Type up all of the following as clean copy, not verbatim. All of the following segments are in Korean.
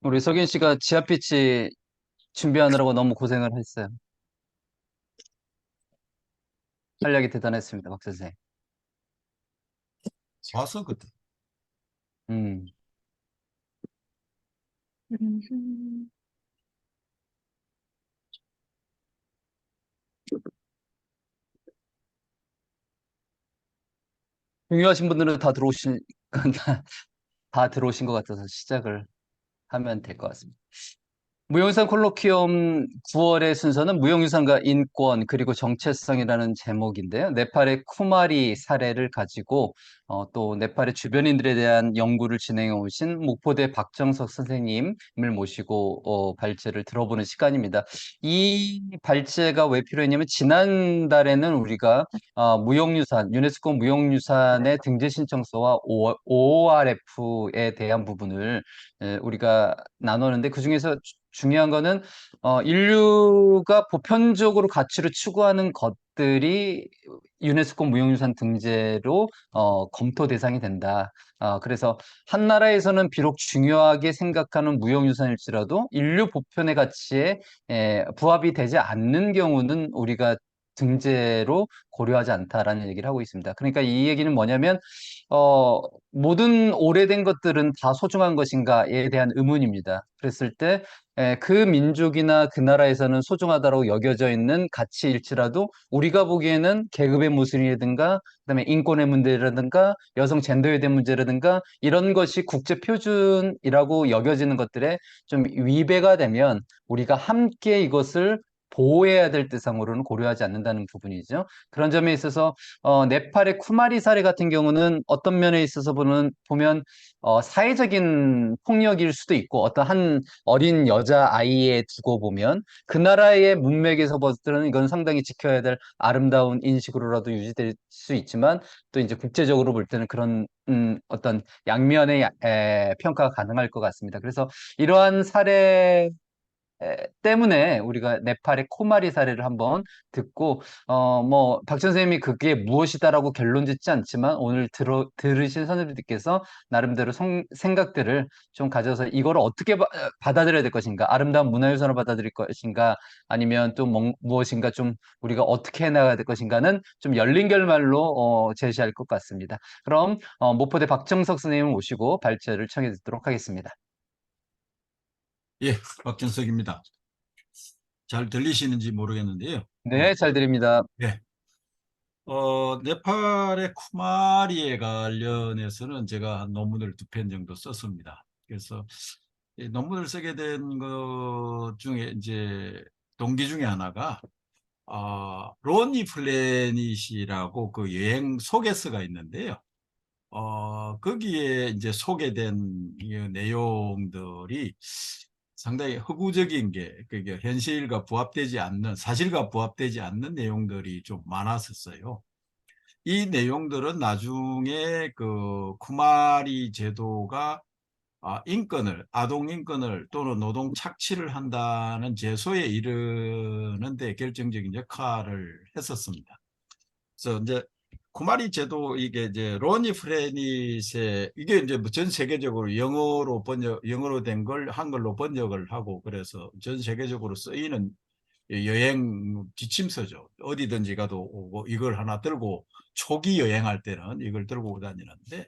우리 석인 씨가 지하 피치 준비하느라고 너무 고생을 했어요. 활약이 대단했습니다, 박 선생. 와서 그때. 음. 중요하신 분들은 다 들어오신, 다 들어오신 것 같아서 시작을 하면 될 것 같습니다. 무형유산 콜로퀴움 9월의 순서는 무형유산과 인권 그리고 정체성이라는 제목인데요. 네팔의 쿠마리 사례를 가지고 또 네팔의 주변인들에 대한 연구를 진행해 오신 목포대 박정석 선생님을 모시고 발제를 들어보는 시간입니다. 이 발제가 왜 필요했냐면 지난달에는 우리가 무형유산, 유네스코 무형유산의 등재 신청서와 ORF에 대한 부분을 우리가 나눴는데 그중에서 중요한 거는 인류가 보편적으로 가치로 추구하는 것들이 유네스코 무형유산 등재로 검토 대상이 된다. 그래서 한 나라에서는 비록 중요하게 생각하는 무형유산일지라도 인류 보편의 가치에 부합이 되지 않는 경우는 우리가 등재로 고려하지 않다라는 얘기를 하고 있습니다. 그러니까 이 얘기는 뭐냐면 어, 모든 오래된 것들은 다 소중한 것인가에 대한 의문입니다. 그랬을 때 그 민족이나 그 나라에서는 소중하다고 여겨져 있는 가치일지라도 우리가 보기에는 계급의 모순이라든가 그다음에 인권의 문제라든가 여성 젠더에 대한 문제라든가 이런 것이 국제 표준이라고 여겨지는 것들에 좀 위배가 되면 우리가 함께 이것을 보호해야 될 대상으로는 고려하지 않는다는 부분이죠. 그런 점에 있어서 네팔의 쿠마리 사례 같은 경우는 어떤 면에 있어서 보면 사회적인 폭력일 수도 있고 어떤 한 어린 여자아이에 두고 보면 그 나라의 문맥에서 봤을 때는 이건 상당히 지켜야 될 아름다운 인식으로라도 유지될 수 있지만 또 이제 국제적으로 볼 때는 그런 어떤 양면의 평가가 가능할 것 같습니다. 그래서 이러한 사례 때문에 우리가 네팔의 코마리 사례를 한번 듣고 뭐 박 선생님이 그게 무엇이다라고 결론 짓지 않지만 오늘 들으신 선생님들께서 나름대로 생각들을 좀 가져서 이거를 어떻게 받아들여야 될 것인가 아름다운 문화유산을 받아들일 것인가 아니면 또 무엇인가 좀 우리가 어떻게 해나가야 될 것인가는 좀 열린 결말로 제시할 것 같습니다. 그럼 목포대 박정석 선생님을 모시고 발제를 청해 듣도록 하겠습니다. 예, 박정석입니다. 잘 들리시는지 모르겠는데요. 네, 잘 드립니다. 예. 네팔의 쿠마리에 관련해서는 제가 한 논문을 2편 정도 썼습니다. 그래서 이 논문을 쓰게 된 것 중에 이제 동기 중에 하나가 로니 플래닛이라고 그 여행 소개서가 있는데요. 거기에 이제 소개된 이 내용들이 상당히 허구적인 게 그게 현실과 부합되지 않는 사실과 부합되지 않는 내용들이 좀 많았었어요. 이 내용들은 나중에 그 쿠마리 제도가 아동 인권을 또는 노동 착취를 한다는 제소에 이르는데 결정적인 역할을 했었습니다. 그래서 이제 쿠마리 제도 이게 이제 로니 프레닛의 이게 이제 전 세계적으로 영어로 된 걸 한글로 번역을 하고 그래서 전 세계적으로 쓰이는 여행 지침서죠. 어디든지 가도 오고 이걸 하나 들고 초기 여행할 때는 이걸 들고 다니는데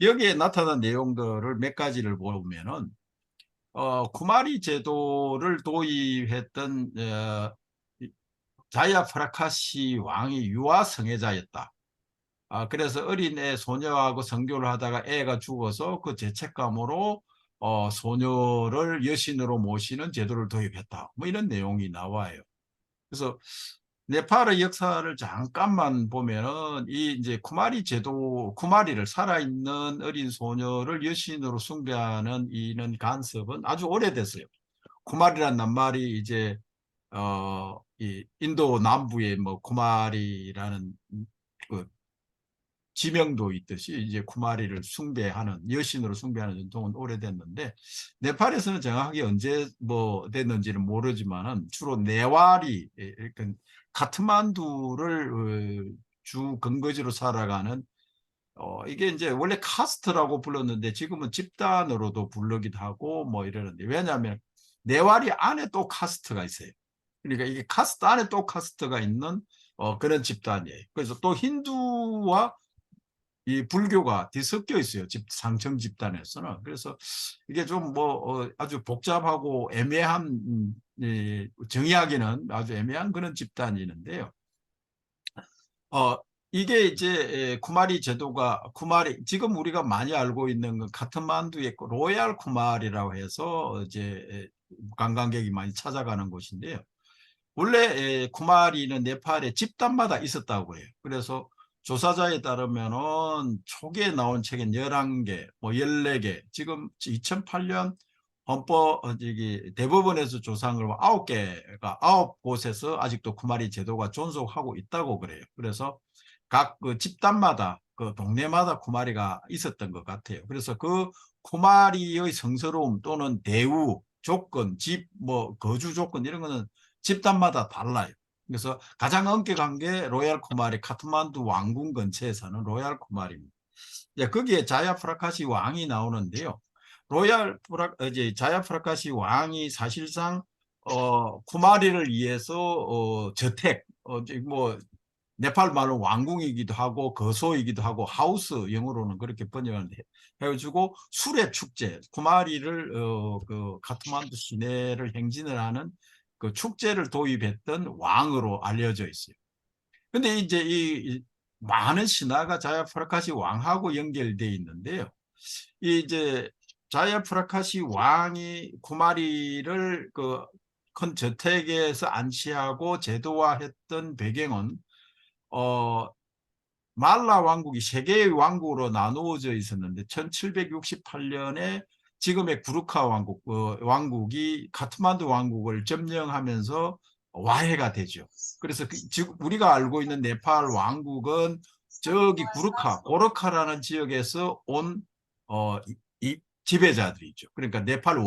여기에 나타난 내용들을 몇 가지를 보면은 쿠마리 제도를 도입했던 자야 프라카시 왕이 유아 성애자였다. 그래서 어린애 소녀하고 성교를 하다가 애가 죽어서 그 죄책감으로 소녀를 여신으로 모시는 제도를 도입했다. 뭐 이런 내용이 나와요. 그래서 네팔의 역사를 잠깐만 보면은 이 이제 쿠마리 제도, 쿠마리를 살아있는 어린 소녀를 여신으로 숭배하는 이런 간섭은 아주 오래됐어요. 쿠마리란 낱말이 이제 이 인도 남부의 뭐 쿠마리라는 그 지명도 있듯이 이제 쿠마리를 숭배하는 여신으로 숭배하는 전통은 오래됐는데 네팔에서는 정확하게 언제 뭐 됐는지는 모르지만은 주로 네와리 그러니까 카트만두를 주 근거지로 살아가는 이게 이제 원래 카스트라고 불렀는데 지금은 집단으로도 부르기도 하고 뭐 이러는데 왜냐하면 네와리 안에 또 카스트가 있어요. 그러니까 이게 카스트 안에 또 카스트가 있는 그런 집단이에요. 그래서 또 힌두와 이 불교가 뒤섞여 있어요. 상층 집단에서는. 그래서 이게 좀 뭐 아주 복잡하고 애매한 정의하기는 아주 애매한 그런 집단이 있는데요. 어, 이게 이제 쿠마리 제도가 쿠마리 지금 우리가 많이 알고 있는 건 카트만두의 로얄 쿠마리라고 해서 이제 관광객이 많이 찾아가는 곳인데요. 원래 쿠마리는 네팔에 집단마다 있었다고 해요. 그래서 조사자에 따르면은 초기에 나온 책은 11개, 뭐 14개, 지금 2008년 헌법 저기 대법원에서 조사한 걸 9개가 9곳에서 아직도 쿠마리 제도가 존속하고 있다고 그래요. 그래서 각 그 집단마다 그 동네마다 쿠마리가 있었던 것 같아요. 그래서 그 쿠마리의 성스러움 또는 대우 조건, 집 뭐 거주 조건 이런 거는 집단마다 달라요. 그래서 가장 엄격한 게 로얄 쿠마리 카트만두 왕궁 근처에 사는 로얄 쿠마리입니다. 거기에 자야프라카시 왕이 나오는데요. 이제 자야프라카시 왕이 사실상 쿠마리를 위해서 저택 뭐 네팔 말로 왕궁이기도 하고 거소이기도 하고 하우스 영어로는 그렇게 번역을 해가지고 수레 축제 쿠마리를 그 카트만두 시내를 행진을 하는 그 축제를 도입했던 왕으로 알려져 있어요. 근데 이제 이 많은 신화가 자야프라카시 왕하고 연결돼 있는데요. 이제 자야프라카시 왕이 쿠마리를 그 큰 저택에서 안치하고 제도화했던 배경은 어 말라 왕국이 세 개의 왕국으로 나누어져 있었는데 1768년에 지금의 구르카 왕국 왕국이 카트만두 왕국을 점령하면서 와해가 되죠. 그래서 지금 우리가 알고 있는 네팔 왕국은 저기 구르카, 고르카라는 지역에서 온 지배자들이죠. 그러니까 네팔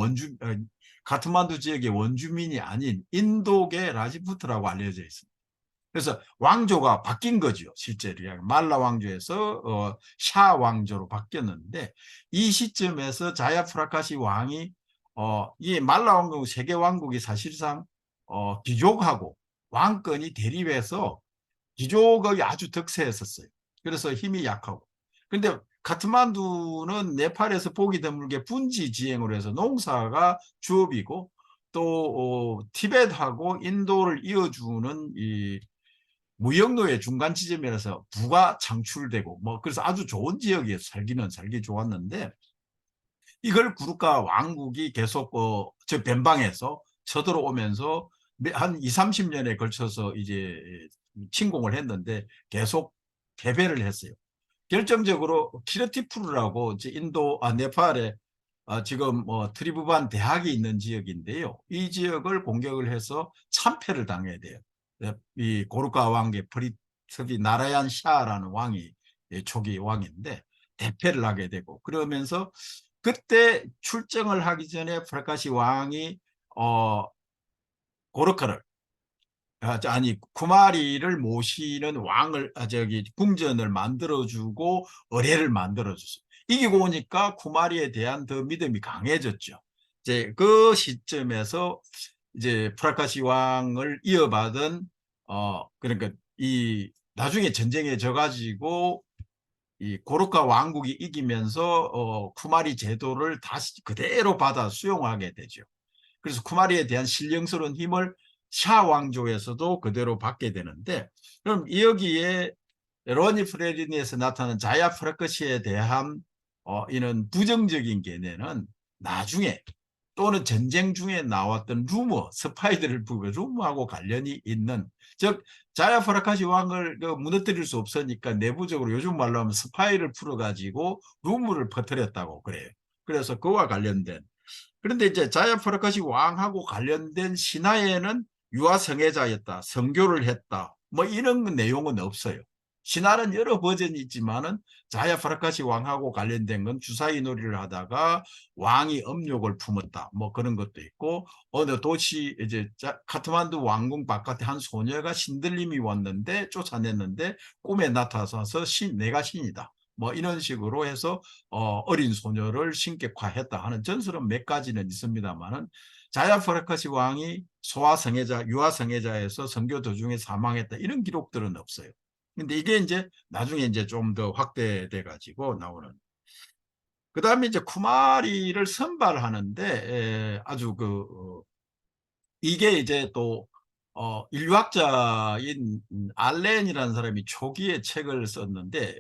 카트만두 지역의 원주민이 아닌 인도계 라지푸트라고 알려져 있습니다. 그래서 왕조가 바뀐 거죠. 실제로 말라 왕조에서 샤 왕조로 바뀌었는데 이 시점에서 자야프라카시 왕이 이 말라 왕국 세계 왕국이 사실상 귀족하고 왕권이 대립해서 귀족이 아주 득세했었어요. 그래서 힘이 약하고. 근데 카트만두는 네팔에서 보기 드물게 분지 지행으로 해서 농사가 주업이고 또 티벳하고 인도를 이어주는 이 무역로의 중간 지점이라서 부가 창출되고 뭐 그래서 아주 좋은 지역에 살기 좋았는데 이걸 구르카 왕국이 계속 저 변방에서 쳐들어오면서 한 2, 30년에 걸쳐서 이제 침공을 했는데 계속 패배를 했어요. 결정적으로 키르티푸르라고 네팔에 지금 트리부반 대학이 있는 지역인데요. 이 지역을 공격을 해서 참패를 당해야 돼요. 이 고르카 왕의 프리트비 나라얀 샤라는 왕이 초기 왕인데 대패를 하게 되고 그러면서 그때 출정을 하기 전에 프라카시 왕이 고르카를 아니 쿠마리를 모시는 왕을 저기 궁전을 만들어주고 의례를 만들어줬어요. 이기고 오니까 쿠마리에 대한 더 믿음이 강해졌죠. 이제 그 시점에서 이제 프라카시 왕을 이어받은 그러니까 이 나중에 전쟁에 져가지고 이 고르카 왕국이 이기면서 쿠마리 제도를 다시 그대로 받아 수용하게 되죠. 그래서 쿠마리에 대한 신령스러운 힘을 샤 왕조에서도 그대로 받게 되는데 그럼 여기에 로니 프레리니에서 나타난 자야 프라크시에 대한 이런 부정적인 견해는 나중에 또는 전쟁 중에 나왔던 루머, 스파이들을 부르고 루머하고 관련이 있는 즉 자야 프라카시 왕을 무너뜨릴 수 없으니까 내부적으로 요즘 말로 하면 스파이를 풀어가지고 루머를 퍼뜨렸다고 그래요. 그래서 그와 관련된 그런데 이제 자야프라카시 왕하고 관련된 신화에는 유아 성애자였다, 성교를 했다, 뭐 이런 내용은 없어요. 신화는 여러 버전이 있지만은 자야파라카시 왕하고 관련된 건 주사위 놀이를 하다가 왕이 음욕을 품었다. 뭐 그런 것도 있고, 어느 도시 이제 카트만두 왕궁 바깥에 한 소녀가 신들림이 왔는데 쫓아냈는데 꿈에 나타나서 내가 신이다. 뭐 이런 식으로 해서 어린 소녀를 신격화했다 하는 전설은 몇 가지는 있습니다만은, 자야파라카시 왕이 소아 성애자, 유아 성애자에서 선교 도중에 사망했다 이런 기록들은 없어요. 근데 이게 이제 나중에 이제 좀 더 확대돼 가지고 나오는. 그다음에 이제 쿠마리를 선발하는데 아주 이게 이제 또 인류학자인 알렌이라는 사람이 초기에 책을 썼는데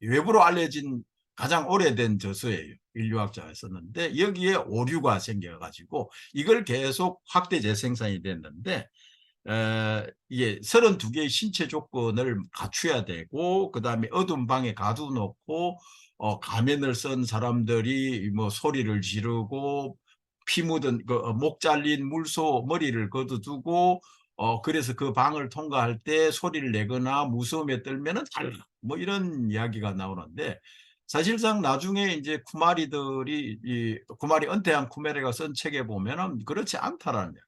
외부로 알려진 가장 오래된 저서예요. 인류학자가 썼는데 여기에 오류가 생겨가지고 이걸 계속 확대 재생산이 됐는데, 이게 32개의 신체 조건을 갖춰야 되고, 그 다음에 어두운 방에 가둬놓고 가면을 쓴 사람들이 뭐 소리를 지르고 피 묻은 목 잘린 물소 머리를 거두두고, 그래서 그 방을 통과할 때 소리를 내거나 무서움에 떨면은 달라 뭐 이런 이야기가 나오는데, 사실상 나중에 이제 쿠마리들이 이 쿠마리 은퇴한 쿠마리가 쓴 책에 보면은 그렇지 않다라는 거예요.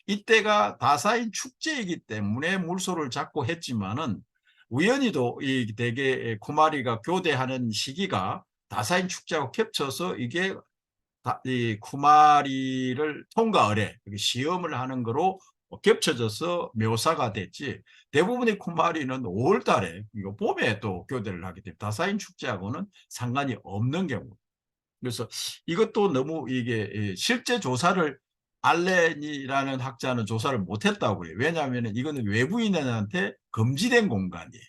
이때가 다사인 축제이기 때문에 물소를 잡고 했지만은, 우연히도 이 대개 쿠마리가 교대하는 시기가 다사인 축제하고 겹쳐서 이게 이 쿠마리를 통과 의례 시험을 하는 거로 겹쳐져서 묘사가 됐지, 대부분의 쿠마리는 5월 달에 이거 봄에 또 교대를 하기 때문에 다사인 축제하고는 상관이 없는 경우. 그래서 이것도 너무 이게 실제 조사를 알렌이라는 학자는 조사를 못했다고 그래요. 왜냐하면 이거는 외부인한테 금지된 공간이에요.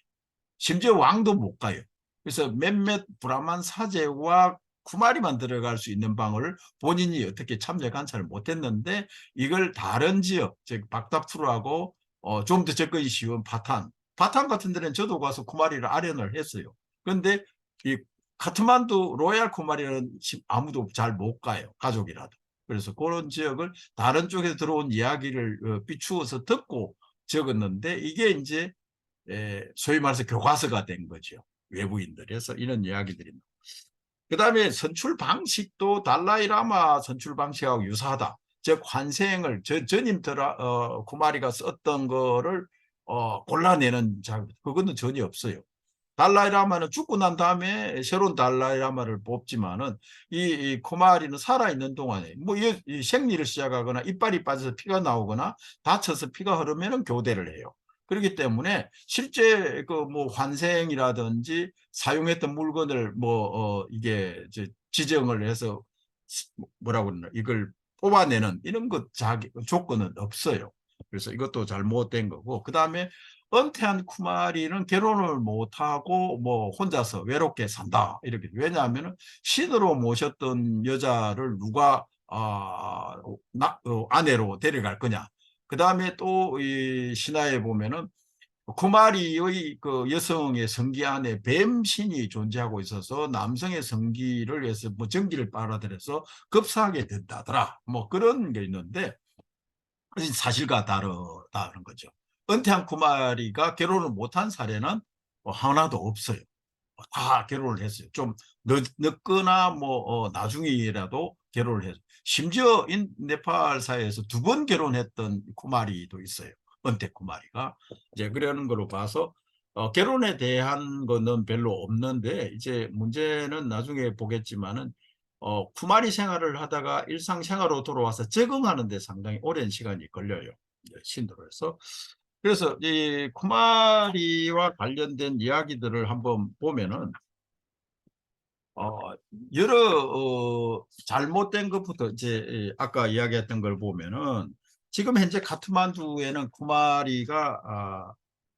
심지어 왕도 못 가요. 그래서 몇몇 브라만 사제와 쿠마리만 들어갈 수 있는 방을 본인이 어떻게 참여 관찰을 못했는데, 이걸 다른 지역, 즉 박다프루하고 좀 더 접근이 쉬운 바탄 같은 데는 저도 가서 쿠마리를 아련을 했어요. 그런데 이 카트만두 로얄 쿠마리는 아무도 잘 못 가요, 가족이라도. 그래서 그런 지역을 다른 쪽에서 들어온 이야기를 비추어서 듣고 적었는데, 이게 이제 소위 말해서 교과서가 된 거죠. 외부인들에서 이런 이야기들이. 그다음에 선출 방식도 달라이라마 선출 방식하고 유사하다. 즉 환생을 전임 쿠마리가 썼던 거를 골라내는 그거는 전혀 없어요. 달라이라마는 죽고 난 다음에 새로운 달라이라마를 뽑지만은 이 쿠마리는 살아있는 동안에 뭐 이 생리를 시작하거나 이빨이 빠져서 피가 나오거나 다쳐서 피가 흐르면은 교대를 해요. 그렇기 때문에 실제 그 뭐 환생이라든지 사용했던 물건을 이게 지정을 해서 뭐라고 그러나 이걸 뽑아내는 이런 것 조건은 없어요. 그래서 이것도 잘못된 거고, 그 다음에 은퇴한 쿠마리는 결혼을 못하고 뭐 혼자서 외롭게 산다 이렇게. 왜냐하면 신으로 모셨던 여자를 누가 아내로 데려갈 거냐. 그 다음에 또 이 신화에 보면은 쿠마리의 그 여성의 성기 안에 뱀신이 존재하고 있어서 남성의 성기를 위해서 뭐 전기를 빨아들여서 급사하게 된다더라. 뭐 그런 게 있는데 사실과 다르다는 거죠. 은퇴한 쿠마리가 결혼을 못한 사례는 하나도 없어요. 다 결혼을 했어요. 좀 늦거나 나중이라도 결혼을 했어요. 심지어 네팔 사회에서 2번 결혼했던 쿠마리도 있어요. 은퇴 쿠마리가. 이제 그러는 걸로 봐서 결혼에 대한 거는 별로 없는데, 이제 문제는 나중에 보겠지만은 쿠마리 생활을 하다가 일상생활로 돌아와서 적응하는 데 상당히 오랜 시간이 걸려요. 신도로에서. 그래서 이 쿠마리와 관련된 이야기들을 한번 보면은 여러 잘못된 것부터 이제 아까 이야기했던 걸 보면은, 지금 현재 카트만두에는 쿠마리가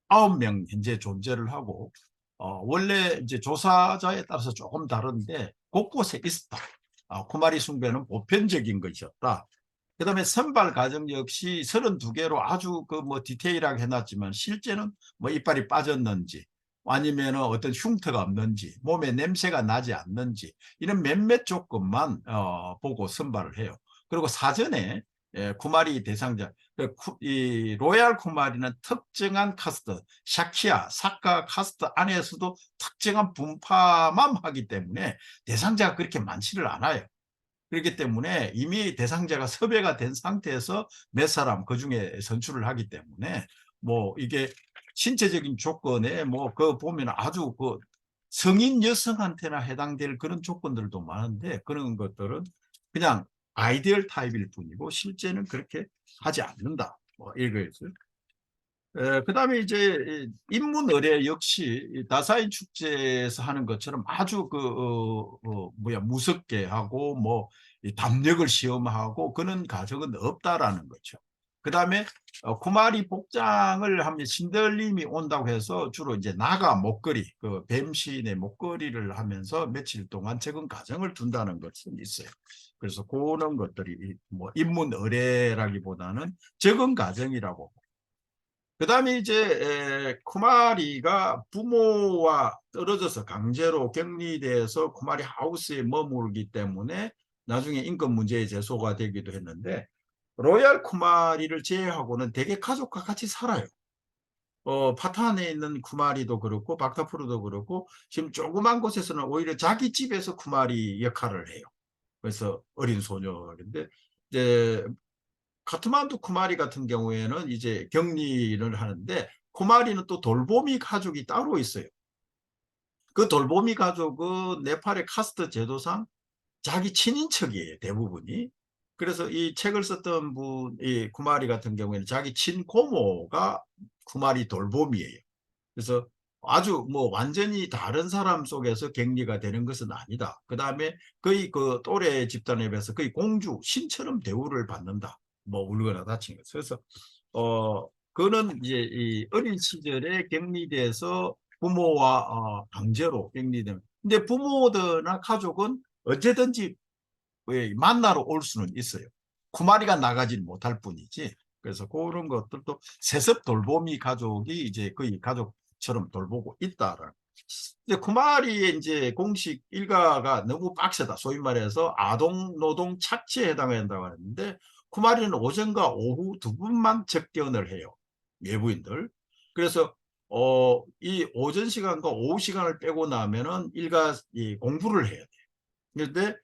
9명 현재 존재를 하고, 원래 이제 조사자에 따라서 조금 다른데 곳곳에 있었다. 쿠마리 숭배는 보편적인 것이었다. 그다음에 선발 과정 역시 32개로 아주 디테일하게 해놨지만, 실제는 뭐 이빨이 빠졌는지 아니면 어떤 흉터가 없는지 몸에 냄새가 나지 않는지 이런 몇몇 조건만 보고 선발을 해요. 그리고 사전에 쿠마리 대상자. 이 로얄 쿠마리는 특정한 카스트, 샤키야, 사카 카스트 안에서도 특정한 분파만 하기 때문에 대상자가 그렇게 많지를 않아요. 그렇기 때문에 이미 대상자가 섭외가 된 상태에서 몇 사람 그중에 선출을 하기 때문에 뭐 이게 신체적인 조건에 뭐 그 보면 아주 그 성인 여성한테나 해당될 그런 조건들도 많은데 그런 것들은 그냥 아이디얼 타입일 뿐이고 실제는 그렇게 하지 않는다. 뭐 이거였어요. 그다음에 이제 인문 의례 역시 다사이 축제에서 하는 것처럼 아주 무섭게 하고 뭐 담력을 시험하고 그런 가정은 없다라는 거죠. 그다음에 쿠마리 복장을 하면 신들림이 온다고 해서 주로 이제 나가 목걸이 그 뱀신의 목걸이를 하면서 며칠 동안 적은 가정을 둔다는 것은 있어요. 그래서 그런 것들이 뭐 인문 의례라기보다는 적은 가정이라고. 그다음에 이제 쿠마리가 부모와 떨어져서 강제로 격리돼서 쿠마리 하우스에 머물기 때문에 나중에 인권 문제의 제소가 되기도 했는데 로얄 쿠마리를 제외하고는 대개 가족과 같이 살아요. 파탄에 있는 쿠마리도 그렇고 박타프루도 그렇고 지금 조그만 곳에서는 오히려 자기 집에서 쿠마리 역할을 해요. 그래서 어린 소녀인데 이제 카트만두 쿠마리 같은 경우에는 이제 격리를 하는데 쿠마리는 또 돌보미 가족이 따로 있어요. 그 돌보미 가족은 네팔의 카스트 제도상 자기 친인척이에요, 대부분이. 그래서 이 책을 썼던 분, 이 쿠마리 같은 경우에는 자기 친고모가 쿠마리 돌보미예요. 그래서 아주 뭐 완전히 다른 사람 속에서 격리가 되는 것은 아니다. 그 다음에 거의 그 또래 집단에 비해서 거의 공주, 신처럼 대우를 받는다. 뭐 울거나 다친 것. 그래서 그는 이제 이 어린 시절에 격리돼서 부모와 강제로 격리되는. 근데 부모들이나 가족은 언제든지 만나러 올 수는 있어요. 쿠마리가 나가지는 못할 뿐이지. 그래서 그런 것들도 세습 돌보미 가족이 이제 거의 가족처럼 돌보고 있다라는. 이제 쿠마리의 이제 공식 일가가 너무 빡세다. 소위 말해서 아동 노동 착취에 해당한다고 하는데 쿠마리는 오전과 오후 두 번만 접견을 해요. 외부인들. 그래서 이 오전 시간과 오후 시간을 빼고 나면은 일가 공부를 해야 돼. 그런데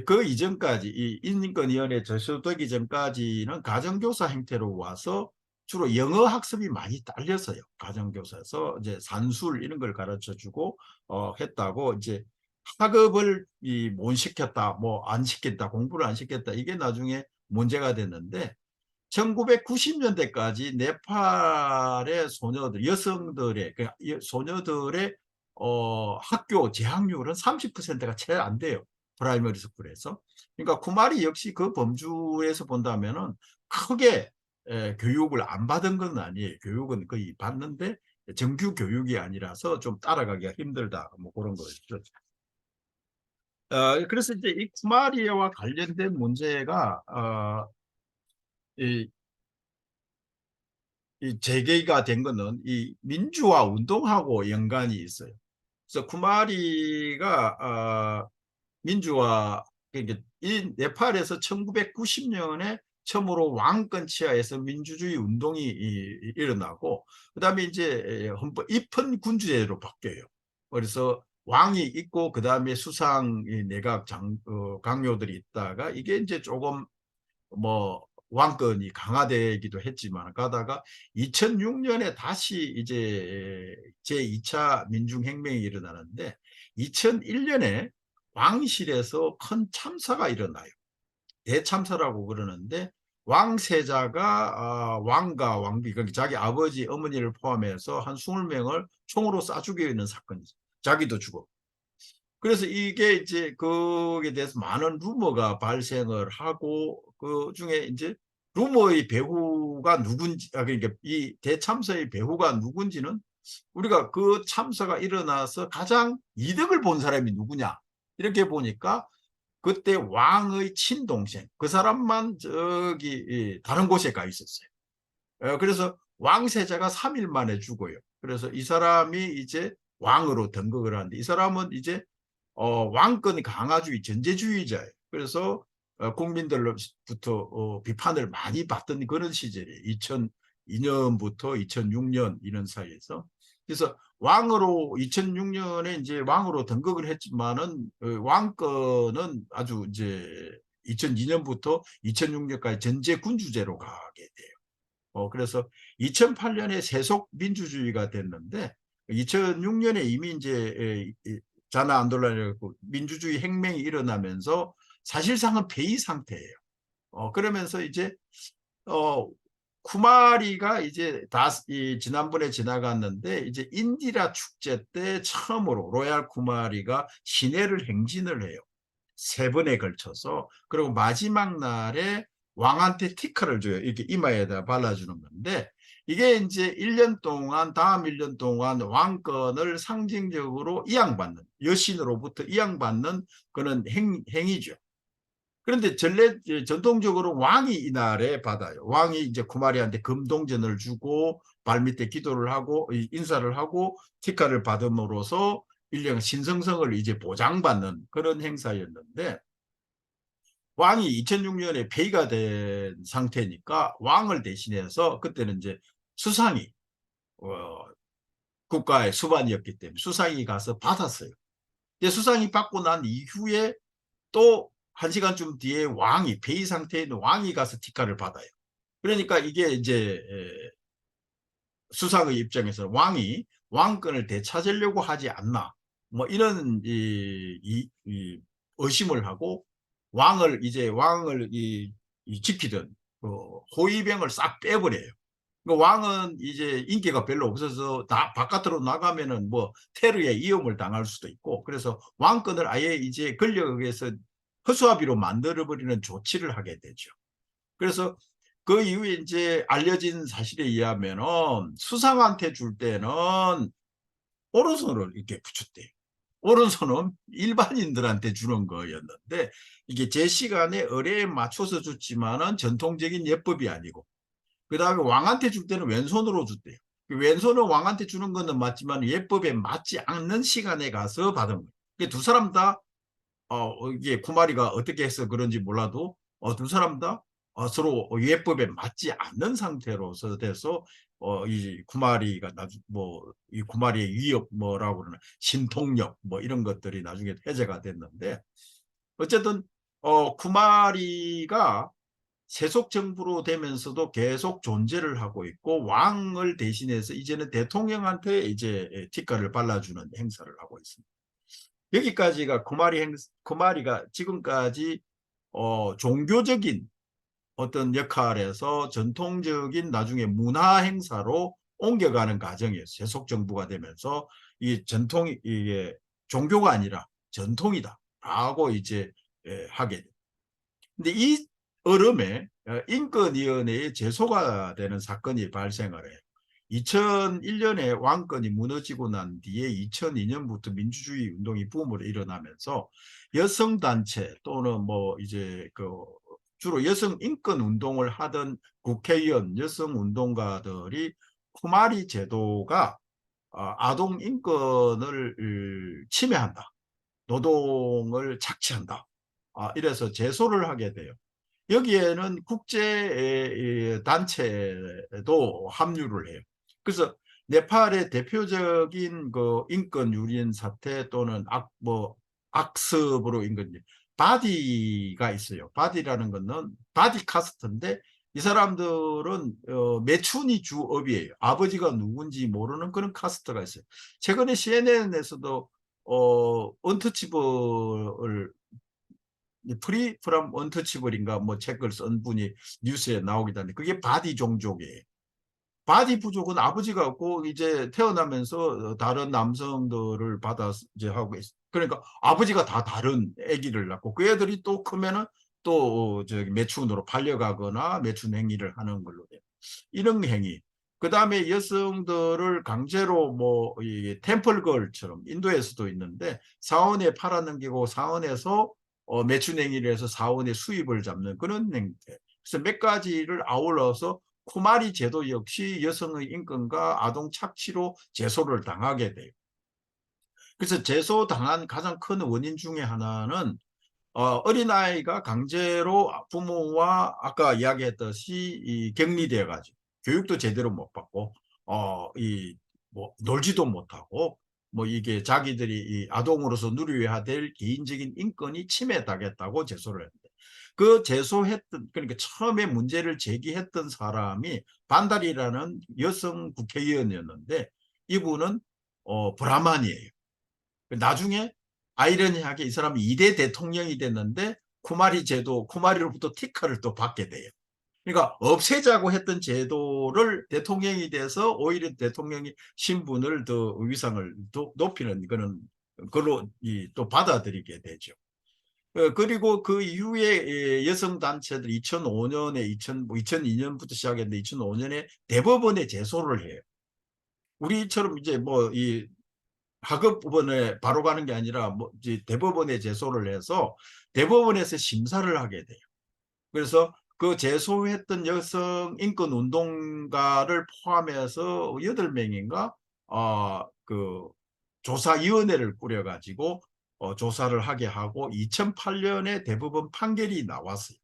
그 이전까지 이 인권위원회 제소되기 전까지는 가정교사 형태로 와서 주로 영어 학습이 많이 딸렸어요. 가정교사에서 이제 산술 이런 걸 가르쳐 주고 했다고 이제 학업을 못 시켰다, 뭐 안 시켰다, 공부를 안 시켰다 이게 나중에 문제가 됐는데 1990년대까지 네팔의 소녀들, 여성들의 소녀들의 학교 재학률은 30%가 채 안 돼요. 프라이머리 스쿨에서. 그러니까 쿠마리 역시 그 범주에서 본다면은 크게 교육을 안 받은 건 아니에요. 교육은 거의 받는데 정규 교육이 아니라서 좀 따라가기가 힘들다. 뭐 그런 거죠. 그래서 이제 이 쿠마리와 관련된 문제가 이, 이 재개가 된 거는 이 민주화 운동하고 연관이 있어요. 그래서 쿠마리가 민주화 그러니까 이 네팔에서 1990년에 처음으로 왕권 치하에서 민주주의 운동이 일어나고 그다음에 이제 헌법 입헌 군주제로 바뀌어요. 그래서 왕이 있고 그다음에 수상 내각 강요들이 있다가 이게 이제 조금 뭐 왕권이 강화되기도 했지만 가다가 2006년에 다시 이제 제2차 민중혁명이 일어나는데 2001년에 왕실에서 큰 참사가 일어나요. 대참사라고 그러는데 왕세자가 왕과 왕비, 그러니까 자기 아버지, 어머니를 포함해서 한 20명을 총으로 쏴 죽이는 사건이죠. 자기도 죽어. 그래서 이게 이제 거기에 대해서 많은 루머가 발생을 하고 그 중에 이제 루머의 배후가 누군지 그러니까 이 대참사의 배후가 누군지는 우리가 그 참사가 일어나서 가장 이득을 본 사람이 누구냐 이렇게 보니까 그때 왕의 친동생 그 사람만 저기 다른 곳에 가 있었어요. 그래서 왕세자가 3일 만에 죽어요. 그래서 이 사람이 이제 왕으로 등극을 하는데 이 사람은 이제 왕권 강화주의 전제주의자예요. 그래서 국민들로부터 비판을 많이 받던 그런 시절이에요. 2002년부터 2006년 이런 사이에서. 그래서 왕으로 2006년에 이제 왕으로 등극을 했지만은 왕권은 아주 이제 2002년부터 2006년까지 전제 군주제로 가게 돼요. 그래서 2008년에 세속 민주주의가 됐는데 2006년에 이미 이제 자나 안돌라고 민주주의 혁명이 일어나면서 사실상은 폐위 상태예요. 그러면서 이제 쿠마리가 이제 지난번에 지나갔는데 이제 인디라 축제 때 처음으로 로얄 쿠마리가 시내를 행진을 해요. 3번에 걸쳐서. 그리고 마지막 날에 왕한테 티카를 줘요. 이렇게 이마에다 발라주는 건데 이게 이제 1년 동안 다음 1년 동안 왕권을 상징적으로 이양받는 여신으로부터 이양받는 그런 행위죠. 그런데 전통적으로 왕이 이날에 받아요. 왕이 이제 쿠마리한테 금동전을 주고 발밑에 기도를 하고 인사를 하고 티카를 받음으로써 일령 신성성을 이제 보장받는 그런 행사였는데 왕이 2006년에 폐위가 된 상태니까 왕을 대신해서 그때는 이제 수상이 국가의 수반이었기 때문에 수상이 가서 받았어요. 수상이 받고 난 이후에 또 1시간쯤 뒤에 왕이 폐위 상태에 있는 왕이 가서 티카를 받아요. 그러니까 이게 이제 수상의 입장에서 왕이 왕권을 되찾으려고 하지 않나 뭐 이런 의심을 하고 왕을 지키던 호위병을 싹 빼버려요. 왕은 이제 인기가 별로 없어서 다 바깥으로 나가면은 뭐 테러에 위험을 당할 수도 있고 그래서 왕권을 아예 이제 권력에서 허수아비로 만들어버리는 조치를 하게 되죠. 그래서 그 이후에 이제 알려진 사실에 의하면은 수상한테 줄 때는 오른손을 이렇게 붙였대요. 오른손은 일반인들한테 주는 거였는데 이게 제 시간에 의례에 맞춰서 줬지만은 전통적인 예법이 아니고 그 다음에 왕한테 줄 때는 왼손으로 줬대요. 왼손은 왕한테 주는 거는 맞지만 예법에 맞지 않는 시간에 가서 받은 거예요. 두 사람 다 이게 쿠마리가 어떻게 해서 그런지 몰라도 두 사람 다 서로 예법에 맞지 않는 상태로서 돼서 이 쿠마리가 이 쿠마리의 위협 뭐라고 그러나 신통력 뭐 이런 것들이 나중에 해제가 됐는데 어쨌든 쿠마리가 세속 정부로 되면서도 계속 존재를 하고 있고 왕을 대신해서 이제는 대통령한테 이제 티카를 발라주는 행사를 하고 있습니다. 여기까지가 쿠마리가 지금까지 종교적인 어떤 역할에서 전통적인 나중에 문화 행사로 옮겨가는 과정이에요. 세속 정부가 되면서 이 전통이 이게 종교가 아니라 전통이다라고 이제 하게 돼요. 근데 이 얼음에 인권위원회의 제소가 되는 사건이 발생을 해요. 2001년에 왕권이 무너지고 난 뒤에 2002년부터 민주주의 운동이 붐으로 일어나면서 여성단체 또는 뭐 이제 주로 여성 인권 운동을 하던 국회의원, 여성 운동가들이 쿠마리 제도가 아동 인권을 침해한다. 노동을 착취한다. 이래서 제소를 하게 돼요. 여기에는 국제 단체도 합류를 해요. 그래서 네팔의 대표적인 그 인권 유린 사태 또는 악습으로 인권 바디가 있어요. 바디라는 것은 바디 카스트인데 이 사람들은 매춘이 주업이에요. 아버지가 누군지 모르는 그런 카스트가 있어요. 최근에 CNN에서도 언터치블을 프리 프롬 언터치블인가 뭐 책을 쓴 분이 뉴스에 나오기도 하는데 그게 바디 종족이에요. 바디 부족은 아버지가 없고 이제 태어나면서 다른 남성들을 받아 이제 하고 있어. 그러니까 아버지가 다 다른 아기를 낳고 그 애들이 또 크면은 또 저기 매춘으로 팔려가거나 매춘 행위를 하는 걸로 돼요. 이런 행위. 그 다음에 여성들을 강제로 이 템플걸처럼 인도에서도 있는데 사원에 팔아넘기고 사원에서 매춘 행위를 해서 사원의 수입을 잡는 그런 행태. 그래서 몇 가지를 아울러서 쿠마리 제도 역시 여성의 인권과 아동 착취로 제소를 당하게 돼요. 그래서 제소당한 가장 큰 원인 중에 하나는 어린아이가 강제로 부모와 아까 이야기했듯이 이 격리되어 가지고 교육도 제대로 못 받고 이 뭐 놀지도 못하고 뭐 이게 자기들이 이 아동으로서 누려야 될 개인적인 인권이 침해당했다고 제소를 했는데 그 제소했던 그러니까 처음에 문제를 제기했던 사람이 반달이라는 여성 국회의원이었는데 이분은 브라만이에요. 나중에 아이러니하게 이 사람이 2대 대통령이 됐는데 쿠마리 제도, 쿠마리로부터 티카를 또 받게 돼요. 그러니까 없애자고 했던 제도를 대통령이 돼서 오히려 대통령이 신분을 더 위상을 높이는 그런 걸로 또 받아들이게 되죠. 그리고 그 이후에 여성 단체들 2005년에 2002년부터 시작했는데 2005년에 대법원에 제소를 해요. 우리처럼 이제 뭐이 하급부원에 바로 가는 게 아니라 뭐 이제 대법원에 제소를 해서 대법원에서 심사를 하게 돼요. 그래서 그 제소했던 여성 인권 운동가를 포함해서 8명인가 그 조사위원회를 꾸려가지고 조사를 하게 하고 2008년에 대법원 판결이 나왔어요.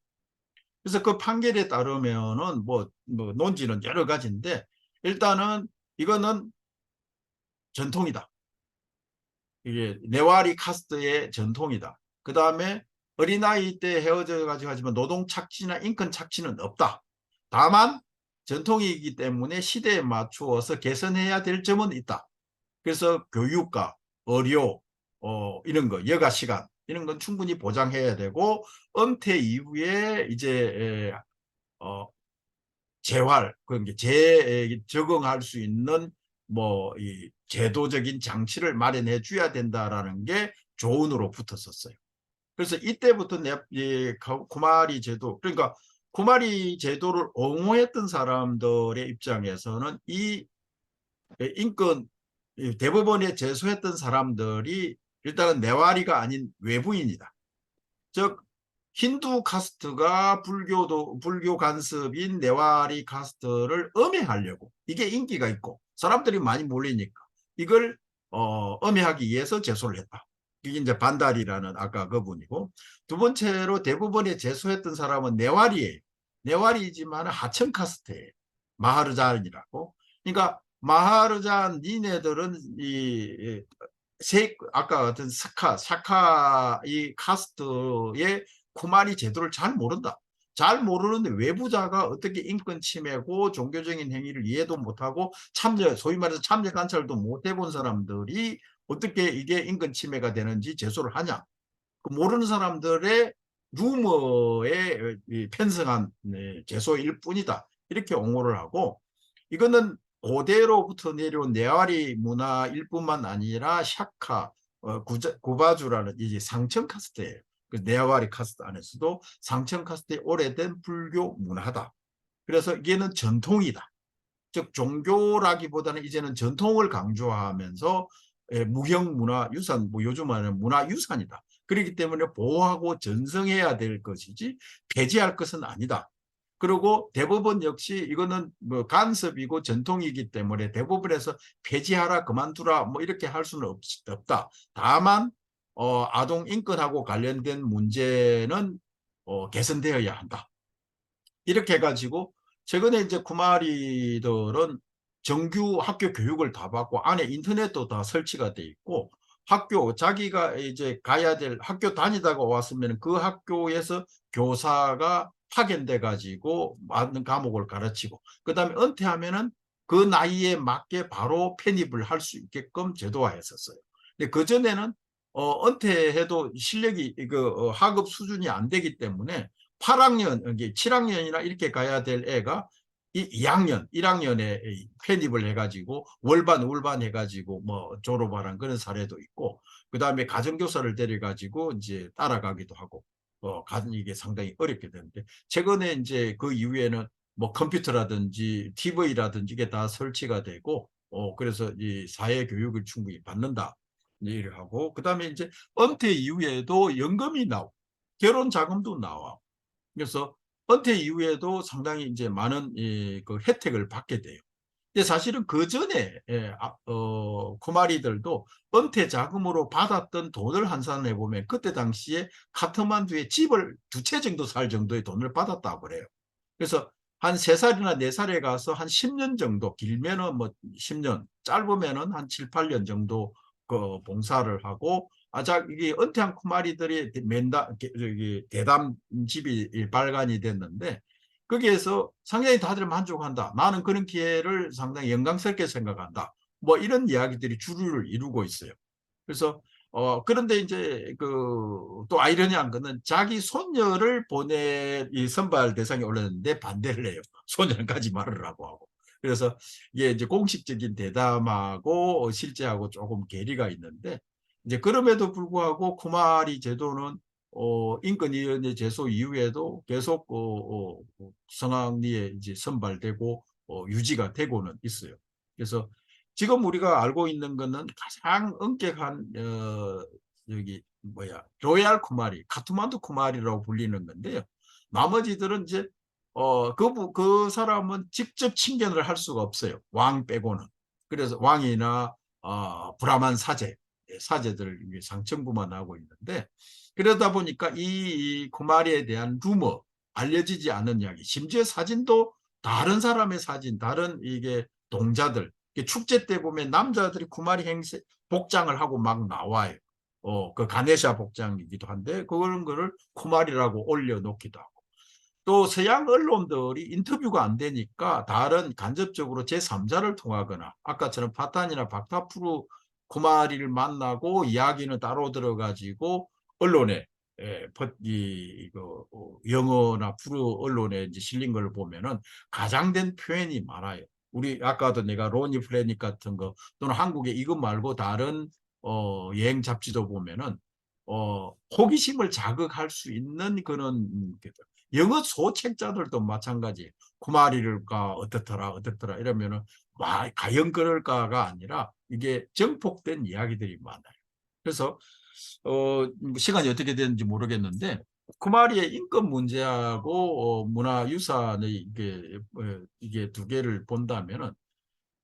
그래서 그 판결에 따르면은 뭐 논지는 여러 가지인데 일단은 이거는 전통이다. 이게 네와리 카스트의 전통이다. 그 다음에 어린아이 때 헤어져 가지고 하지만 노동 착취나 인권 착취는 없다. 다만 전통이기 때문에 시대에 맞추어서 개선해야 될 점은 있다. 그래서 교육과 의료 이런 거 여가 시간 이런 건 충분히 보장해야 되고 은퇴 이후에 이제 재활, 그러니까 재적응할 수 있는 뭐 이 제도적인 장치를 마련해 줘야 된다라는 게 조언으로 붙었었어요. 그래서 이때부터 이 쿠마리 제도, 그러니까 쿠마리 제도를 옹호했던 사람들의 입장에서는 이 인권 대법원에 제소했던 사람들이 일단은 내와리가 아닌 외부인이다. 즉 힌두 카스트가 불교 간섭인 네와리 카스트를 음해하려고 이게 인기가 있고 사람들이 많이 몰리니까 이걸 음해하기 위해서 제소를 했다. 이게 이제 반달이라는 아까 그분이고 두 번째로 대부분에 제소했던 사람은 네와리예요. 네와리지만 하청 카스트예요. 마하르잔이라고. 그러니까 마하르잔 니네들은 아까 같은 사카 이 카스트의 쿠마리 제도를 잘 모른다. 잘 모르는데 외부자가 어떻게 인권 침해고 종교적인 행위를 이해도 못하고 소위 말해서 참여 관찰도 못 해본 사람들이 어떻게 이게 인권 침해가 되는지 제소를 하냐. 그 모르는 사람들의 루머에 편성한 제소일 뿐이다. 이렇게 옹호를 하고 이거는 고대로부터 내려온 네와리 문화일 뿐만 아니라 샤카, 구바주라는 이제 상층 카스트예요. 그 네와리 카스트 안에서도 상층 카스트의 오래된 불교 문화다. 그래서 이게는 전통이다. 즉 종교라기보다는 이제는 전통을 강조하면서 무형문화유산, 뭐 요즘 말하는 문화유산이다. 그렇기 때문에 보호하고 전승해야 될 것이지 폐지할 것은 아니다. 그리고 대법원 역시 이거는 뭐 간섭이고 전통이기 때문에 대법원에서 폐지하라 그만두라 뭐 이렇게 할 수는 없다. 다만 아동 인권하고 관련된 문제는 개선되어야 한다. 이렇게 해가지고 최근에 이제 구마리들은 정규 학교 교육을 다 받고 안에 인터넷도 다 설치가 돼 있고 학교 자기가 이제 가야 될 학교 다니다가 왔으면 그 학교에서 교사가 파견돼 가지고 맞는 과목을 가르치고 그다음에 은퇴하면은 그 나이에 맞게 바로 편입을 할 수 있게끔 제도화했었어요. 근데 그 전에는 은퇴해도 실력이 학업 수준이 안 되기 때문에 8학년, 7학년이나 이렇게 가야 될 애가 2학년, 1학년에 편입을 해가지고 월반 해가지고 뭐 졸업하는 그런 사례도 있고, 그 다음에 가정교사를 데려가지고 이제 따라가기도 하고, 이게 상당히 어렵게 되는데, 최근에 이제 그 이후에는 뭐 컴퓨터라든지 TV라든지 이게 다 설치가 되고, 그래서 이 사회 교육을 충분히 받는다. 얘기를 하고, 그 다음에 이제 은퇴 이후에도 연금이 나오고, 결혼 자금도 나와. 그래서 은퇴 이후에도 상당히 이제 많은 그 혜택을 받게 돼요. 근데 사실은 그 전에 쿠마리들도 은퇴 자금으로 받았던 돈을 환산해 보면 그때 당시에 카트만두에 집을 2채 정도 살 정도의 돈을 받았다고 그래요. 그래서 한 3살이나 4살에 가서 한 10년 정도, 길면은 뭐 10년, 짧으면은 한 7, 8년 정도 그 봉사를 하고, 이게 은퇴한 쿠마리들이 저기 대담 집이 발간이 됐는데, 거기에서 상당히 다들 만족한다. 나는 그런 기회를 상당히 영광스럽게 생각한다. 뭐 이런 이야기들이 주류를 이루고 있어요. 그래서 그런데 이제 그 또 아이러니한 거는 자기 손녀를 이 선발 대상에 올렸는데 반대를 해요. 손녀는 가지 말으라고 하고. 그래서 이게 이제 공식적인 대담하고 실제하고 조금 괴리가 있는데, 이제 그럼에도 불구하고 쿠마리 제도는 인권위원회 제소 이후에도 계속 성황리에 이제 선발되고 유지가 되고는 있어요. 그래서 지금 우리가 알고 있는 거는 가장 엄격한 여기 뭐야 로얄 쿠마리, 카트만두 쿠마리라고 불리는 건데요. 나머지들은 이제 그 사람은 직접 친견을 할 수가 없어요. 왕 빼고는. 그래서 왕이나 브라만 사제들 상층부만 하고 있는데, 그러다 보니까 이 쿠마리에 대한 루머, 알려지지 않은 이야기, 심지어 사진도 다른 사람의 사진, 다른 이게 동자들, 축제 때 보면 남자들이 쿠마리 행세 복장을 하고 막 나와요. 그 가네샤 복장이기도 한데 그런 거를 쿠마리라고 올려놓기도 하고, 또 서양 언론들이 인터뷰가 안 되니까 다른 간접적으로 제3자를 통하거나 아까처럼 파탄이나 박타프루 쿠마리를 만나고 이야기는 따로 들어가지고 언론에 영어나 프로 언론에 이제 실린 걸 보면은 가장된 표현이 많아요. 우리 아까도 내가 로니 플래닛 같은 거 또는 한국에 이것 말고 다른 여행 잡지도 보면은 호기심을 자극할 수 있는 그런 영어 소책자들도 마찬가지. 쿠마리를까 어떻더라 이러면은 과연 그럴까가 아니라 이게 정폭된 이야기들이 많아요. 그래서 시간이 어떻게 되는지 모르겠는데 쿠마리의 인권 문제하고 문화유산의 이게 두 개를 본다면은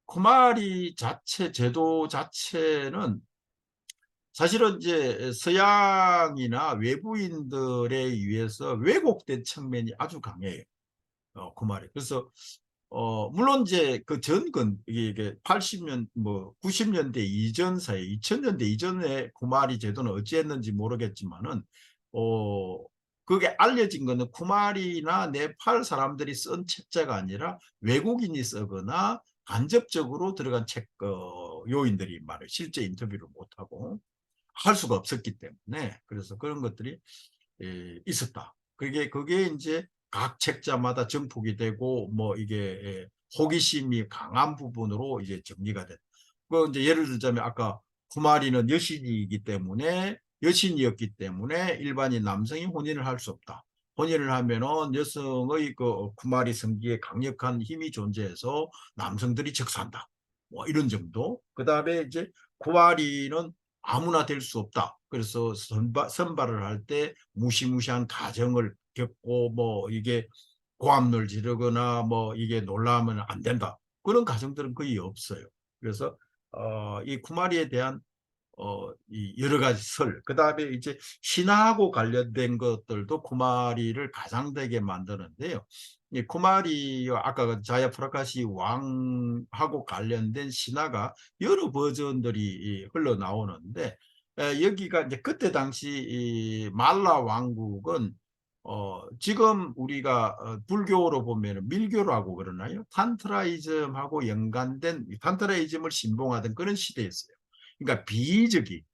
쿠마리 제도 자체는 사실은 이제 서양이나 외부인들에 의해서 왜곡된 측면이 아주 강해요. 쿠마리. 그래서 물론 이제 그 전근 이게 80년 뭐 90년대 이전 사이 2000년대 이전에 쿠마리 제도는 어찌했는지 모르겠지만은 어 그게 알려진 거는 쿠마리나 네팔 사람들이 쓴 책자가 아니라 외국인이 쓰거나 간접적으로 들어간 책 요인들이 말이에요. 실제 인터뷰를 못 하고 할 수가 없었기 때문에, 그래서 그런 것들이 있었다. 그게 이제 각 책자마다 정폭이 되고 뭐 이게 호기심이 강한 부분으로 이제 정리가 됐다. 그 이제 예를 들자면 아까 구마리는 여신이었기 때문에 일반인 남성이 혼인을 할 수 없다. 혼인을 하면은 여성의 그 구마리 성기에 강력한 힘이 존재해서 남성들이 적산다. 뭐 이런 정도. 그다음에 이제 구마리는 아무나 될 수 없다. 그래서 선발을 할 때 무시무시한 가정을 겪고 뭐 이게 고함을 지르거나 뭐 이게 놀라면 안 된다. 그런 가정들은 거의 없어요. 그래서 이 쿠마리에 대한 이 여러 가지 그다음에 이제 신화하고 관련된 것들도 쿠마리를 가장되게 만드는데요. 이 쿠마리와 아까 그 자야 프라카시 왕하고 관련된 신화가 여러 버전들이 흘러나오는데, 여기가 이제 그때 당시 이 말라 왕국은 지금 우리가 불교로 보면 밀교라고 그러나요? 탄트라이즘하고 연관된 탄트라이즘을 신봉하던 그런 시대였어요. 그러니까 비이적이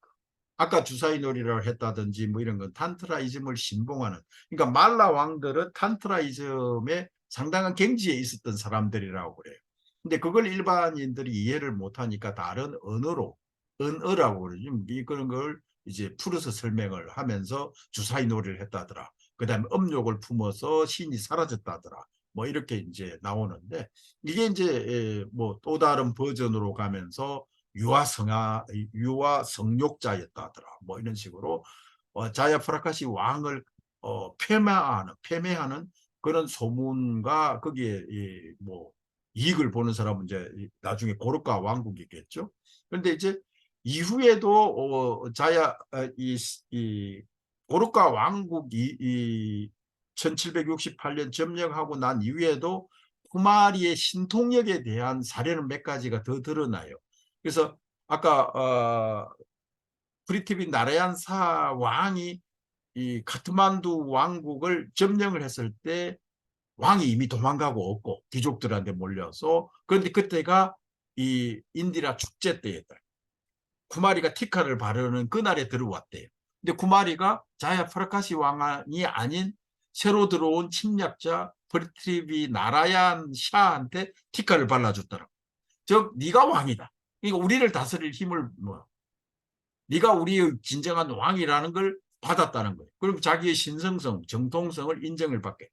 아까 주사위 놀이를 했다든지 뭐 이런 건 탄트라이즘을 신봉하는, 그러니까 말라 왕들은 탄트라이즘에 상당한 경지에 있었던 사람들이라고 그래요. 근데 그걸 일반인들이 이해를 못하니까 다른 언어라고 그러죠. 그런 걸 이제 풀어서 설명을 하면서 주사위 놀이를 했다더라. 그다음에 음욕을 품어서 신이 사라졌다더라. 뭐 이렇게 이제 나오는데, 이게 이제 뭐 또 다른 버전으로 가면서 유아 성욕자였다더라. 뭐 이런 식으로 자야 프라카시 왕을 패배하는 그런 소문과 거기에 뭐 이익을 보는 사람은 이제 나중에 고르카 왕국이겠죠. 그런데 이제 이후에도 이 고르카 왕국이 1768년 점령하고 난 이후에도 쿠마리의 신통력에 대한 사례는 몇 가지가 더 드러나요. 그래서 아까 프리티비 나라얀 사 왕이 이 카트만두 왕국을 점령을 했을 때 왕이 이미 도망가고 없고 귀족들한테 몰려서, 그런데 그때가 이 인디라 축제 때였다. 쿠마리가 티카를 바르는 그날에 들어왔대요. 근데 쿠마리가 자야 프라카시 왕이 아닌 새로 들어온 침략자 프리트리비 나라얀 샤한테 티카를 발라줬더라. 즉 네가 왕이다. 그러니까 우리를 다스릴 힘을 네가 우리의 진정한 왕이라는 걸 받았다는 거예요. 그리고 자기의 신성성, 정통성을 인정을 받게.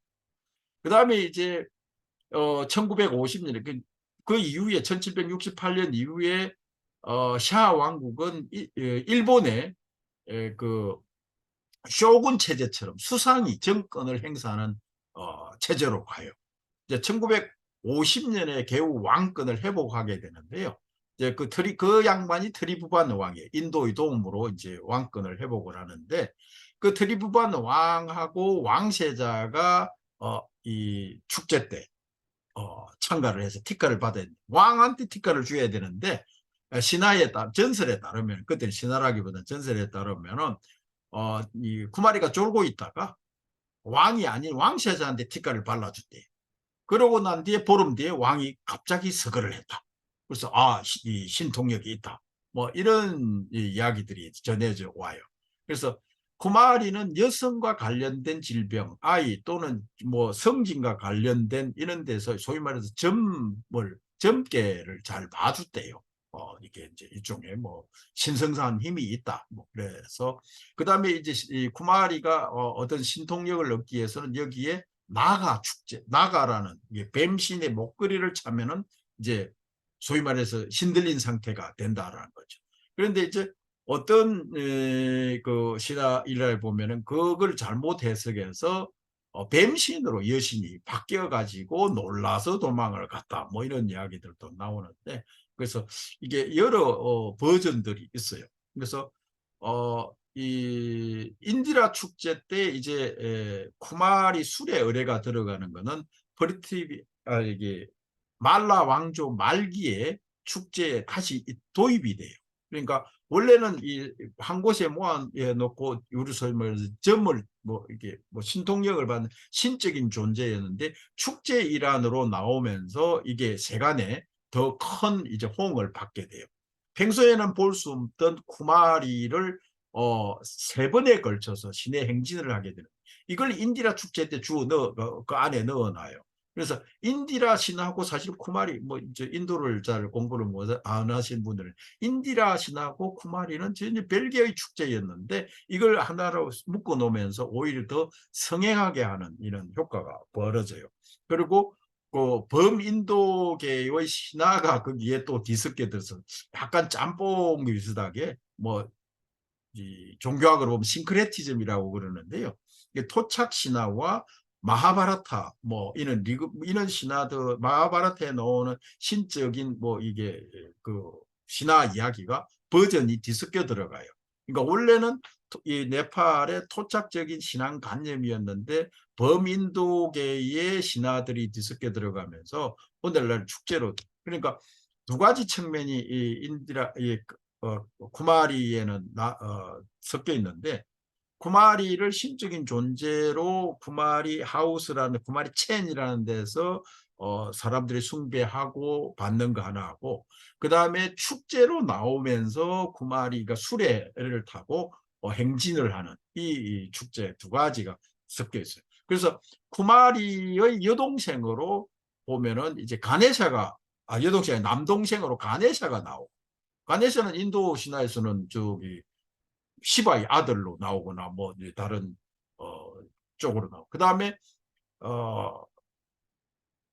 그 다음에 이제 1950년에 그 이후에 1768년 이후에 샤 왕국은 일본의 그 쇼군 체제처럼 수상이 정권을 행사하는 체제로 가요. 이제 1950년에 겨우 왕권을 회복하게 되는데요. 이제 그 양반이 트리부반 왕이에요. 인도의 도움으로 이제 왕권을 회복을 하는데, 그 트리부반 왕하고 왕세자가 이 축제 때 참가를 해서 티카를 받아야 돼. 왕한테 티카를 줘야 되는데, 신화에 따 전설에 따르면, 그때는 신화라기보다는 전설에 따르면은 이 구마리가 졸고 있다가 왕이 아닌 왕세자한테 티카를 발라줬대. 그러고 난 뒤에 보름 뒤에 왕이 갑자기 서거를 했다. 그래서 이 신통력이 있다. 뭐 이런 이야기들이 전해져 와요. 그래서 쿠마리는 여성과 관련된 질병, 아이 또는 뭐 성진과 관련된 이런 데서 소위 말해서 점괘를 잘 봐줬대요. 이게 이제 일종의 뭐 신성한 힘이 있다. 뭐 그래서 그 다음에 이제 이 쿠마리가 어떤 신통력을 얻기 위해서는 여기에 나가 축제, 나가라는 뱀신의 목걸이를 차면은 이제 소위 말해서 신들린 상태가 된다라는 거죠. 그런데 이제 어떤 그 신화 일화를 보면은 그걸 잘못 해석해서 뱀신으로 여신이 바뀌어 가지고 놀라서 도망을 갔다, 뭐 이런 이야기들도 나오는데, 그래서 이게 여러 버전들이 있어요. 그래서 이 인디라 축제 때 이제 쿠마리 술에 의뢰가 들어가는 거는 이게 말라 왕조 말기에 축제에 다시 도입이 돼요. 그러니까 원래는 이 한 곳에 모아 놓고 우리 소위 말해서 점을 뭐 이게 뭐 신통력을 받는 신적인 존재였는데, 축제 일환으로 나오면서 이게 세간에 더 큰 이제 호응을 받게 돼요. 평소에는 볼 수 없던 쿠마리를 세 번에 걸쳐서 시내 행진을 하게 되는, 이걸 인디라 축제 때 그 안에 넣어놔요. 그래서 인디라 신하고 사실 쿠마리, 뭐 이제 인도를 잘 공부를 안 하신 분들은 인디라 신하고 쿠마리는 전혀 별개의 축제였는데, 이걸 하나로 묶어 놓으면서 오히려 더 성행하게 하는 이런 효과가 벌어져요. 그리고 그 범인도계의 신화가 거기에 또 뒤섞여 들어서 약간 짬뽕 비슷하게 뭐 이 종교학으로 보면 싱크레티즘이라고 그러는데요. 토착 신화와 마하바라타 뭐 이런 신화들, 마하바라타에 나오는 신적인 뭐 이게 그 신화 이야기가 버전이 뒤섞여 들어가요. 그러니까 원래는 이 네팔의 토착적인 신앙관념이었는데 범인도계의 신화들이 뒤섞여 들어가면서 오늘날 축제로, 그러니까 두 가지 측면이 이 인디라 쿠마리에는 섞여 있는데, 쿠마리를 신적인 존재로 쿠마리 하우스라는 쿠마리 첸이라는 데서 사람들이 숭배하고 받는 거 하나 하고, 그 다음에 축제로 나오면서 쿠마리가 수레를 타고 행진을 하는 이 축제 두 가지가 섞여 있어요. 그래서 쿠마리의 여동생으로 보면은 이제 가네샤가 여동생이 남동생으로 가네샤가 나오고, 가네샤는 인도 신화에서는 저기 시바의 아들로 나오거나 뭐 다른 쪽으로 나오고, 그 다음에 어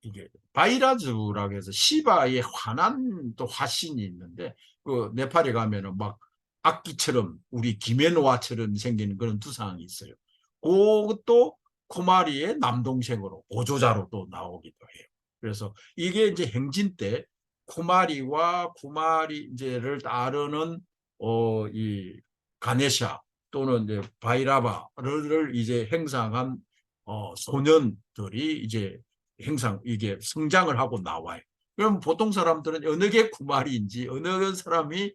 이게 바이라즈라고 해서 시바의 환한 또 화신이 있는데, 그 네팔에 가면은 막 악기처럼 우리 김앤화처럼 생기는 그런 두상이 있어요. 그것도 쿠마리의 남동생으로 보조자로 또 나오기도 해요. 그래서 이게 이제 행진 때 쿠마리와 쿠마리 이제를 따르는 이 가네샤 또는 이제 바이라바를 이제 행상한 소년들이 이제 이게 성장을 하고 나와요. 그럼 보통 사람들은 어느 게 쿠마리인지 어느 사람이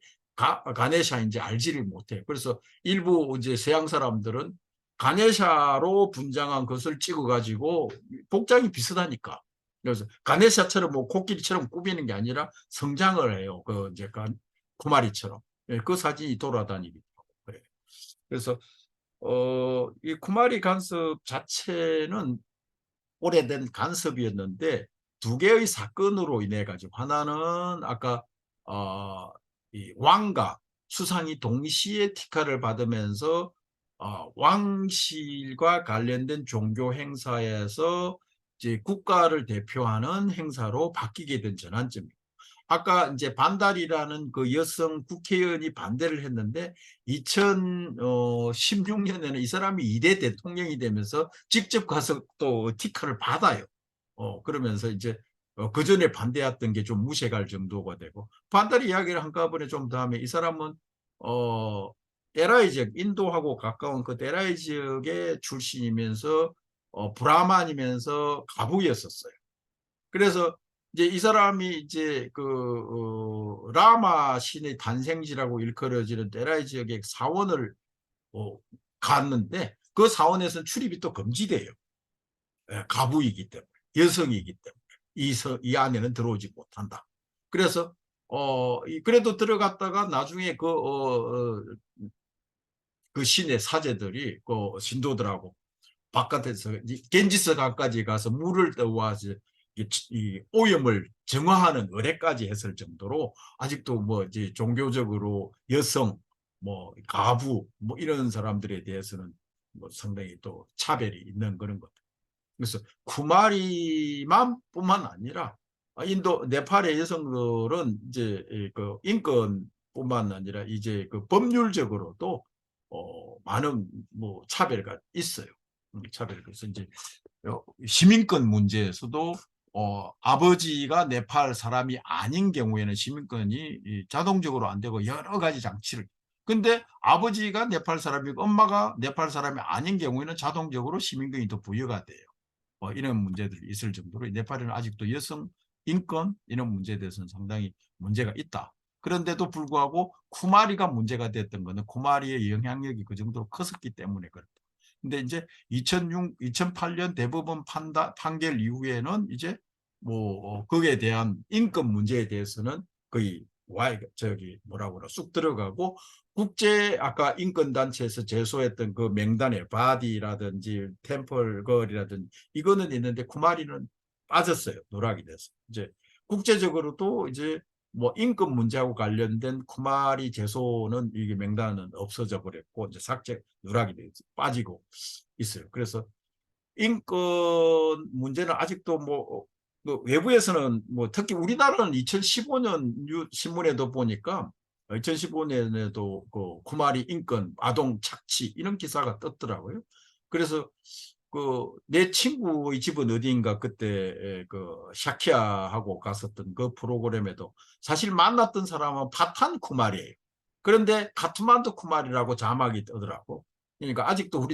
가네샤인지 알지를 못해요. 그래서 일부 이제 서양 사람들은 가네샤로 분장한 것을 찍어가지고 복장이 비슷하니까. 그래서 가네샤처럼 뭐 코끼리처럼 꾸미는 게 아니라 성장을 해요. 그 이제 쿠마리처럼. 예, 그 사진이 돌아다니기도 하고 그래요. 그래서 이 쿠마리 간섭 자체는 오래된 간섭이었는데 두 개의 사건으로 인해 가지고 하나는 아까 이 왕과 수상이 동시에 티카를 받으면서 왕실과 관련된 종교 행사에서 이제 국가를 대표하는 행사로 바뀌게 된 전환점입니다. 아까 이제 반달이라는 그 여성 국회의원이 반대를 했는데 2016년에는 이 사람이 2대 대통령이 되면서 직접 가서 또 티커를 받아요. 그러면서 이제 그 전에 반대했던 게 좀 무시갈 정도가 되고 반달 이야기를 한꺼번에 좀 더 하면 이 사람은 테라이 지역 인도하고 가까운 그 테라이 지역의 출신이면서 브라만이면서 가부였었어요. 그래서 이제 이 사람이 이제 라마 신의 탄생지라고 일컬어지는 테라이 지역의 사원을 어, 갔는데 그 사원에서는 출입이 또 금지돼요. 예, 가부이기 때문에 여성이기 때문에 이 안에는 들어오지 못한다. 그래서 그래도 들어갔다가 나중에 그 신의 사제들이 그 신도들하고 바깥에서 겐지스 강까지 가서 물을 떠와서 이 오염을 정화하는 의뢰까지 했을 정도로 아직도 뭐 이제 종교적으로 여성, 뭐 가부, 뭐 이런 사람들에 대해서는 뭐 상당히 또 차별이 있는 그런 것. 그래서 쿠마리만 뿐만 아니라 인도 네팔의 여성들은 이제 그 인권뿐만 아니라 이제 그 법률적으로도 많은 뭐 차별가 있어요. 차별. 그래서 이제 시민권 문제에서도 아버지가 네팔 사람이 아닌 경우에는 시민권이 자동적으로 안 되고 여러 가지 장치를. 근데 아버지가 네팔 사람이고 엄마가 네팔 사람이 아닌 경우에는 자동적으로 시민권이 또 부여가 돼요. 이런 문제들이 있을 정도로 네팔에는 아직도 여성 인권 이런 문제에 대해서는 상당히 문제가 있다. 그런데도 불구하고 쿠마리가 문제가 됐던 거는 쿠마리의 영향력이 그 정도로 컸었기 때문에 그렇다. 근데 이제 2006, 2008년 대법원 판결 이후에는 이제 뭐 거기에 대한 인권 문제에 대해서는 거의 저기 뭐라고 그러 쑥 들어가고 국제 아까 인권단체에서 제소했던 그 명단에 바디라든지 템플걸이라든지 이거는 있는데 쿠마리는 빠졌어요. 누락이 돼서. 이제 국제적으로도 이제 뭐 인권 문제하고 관련된 쿠마리 제소는 이게 명단은 없어져 버렸고 이제 삭제 누락이 돼 빠지고 있어요. 그래서 인권 문제는 아직도 뭐 외부에서는 뭐 특히 우리나라는 2015년 신문에도 보니까 2015년에도 그 쿠마리 인권 아동 착취 이런 기사가 떴더라고요. 그래서 그 내 친구의 집은 어디인가 그때 그 샤키야하고 갔었던 그 프로그램에도 사실 만났던 사람은 파탄 쿠마리예요. 그런데 카트만두 쿠마리라고 자막이 뜨더라고. 그러니까 아직도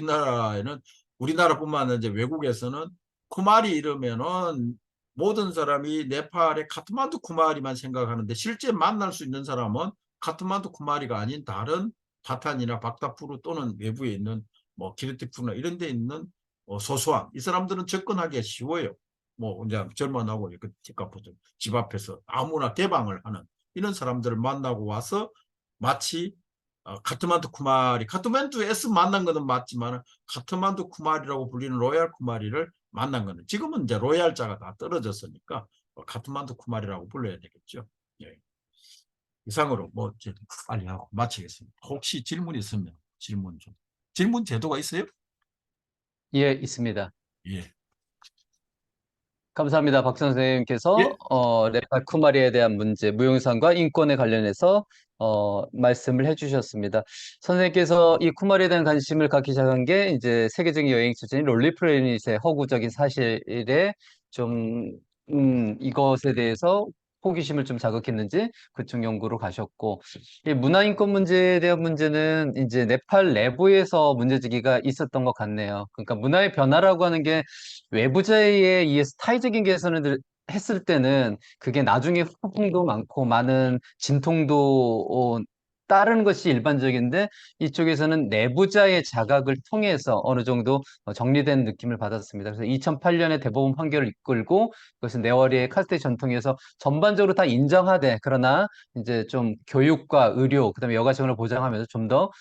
우리나라뿐만 아니라 외국에서는 쿠마리 이러면은 모든 사람이 네팔의 카트만두 쿠마리만 생각하는데 실제 만날 수 있는 사람은 카트만두 쿠마리가 아닌 다른 파탄이나 박다푸르 또는 외부에 있는 뭐 기르티푸나 이런 데 있는 소소한 이 사람들은 접근하기가 쉬워요. 뭐 이제 젊어나고 그 집 앞에서 아무나 개방을 하는 이런 사람들을 만나고 와서 마치 카트만두 쿠마리, 카트만두 S 만난 거는 맞지만 카트만두 쿠마리라고 불리는 로얄 쿠마리를 만난 거는 지금은 이제 로얄자가 다 떨어졌으니까 카트만두 쿠마리라고 불러야 되겠죠. 예. 이상으로 뭐 빨리 하고 마치겠습니다. 혹시 질문 있으면 질문 좀. 질문 제도가 있어요? 예, 있습니다. 예. 감사합니다. 박 선생님께서 예. 네팔 쿠마리에 대한 문제, 무용상과 인권에 관련해서 말씀을 해주셨습니다. 선생님께서 이 쿠마리에 대한 관심을 갖기 시작한 게 이제 세계적인 여행 수준인 롤리 플래닛의 허구적인 사실에 좀 이것에 대해서 호기심을 좀 자극했는지 그쪽 연구로 가셨고, 이 문화인권 문제에 대한 문제는 이제 네팔 내부에서 문제제기가 있었던 것 같네요. 그러니까 문화의 변화라고 하는 게 외부자에 의해서 타의적인 개선을 했을 때는 그게 나중에 후폭풍도 많고 많은 진통도 따르는 것이 일반적인데, 이쪽에서는 내부자의 자각을 통해서 어느 정도 정리된 느낌을 받았습니다. 그래서 2008년에 대법원 판결을 이끌고 그것은 네월의 카스테 전통에서 전반적으로 다 인정하되, 그러나 이제 좀 교육과 의료, 그다음에 여가 생활을 보장하면서 좀 더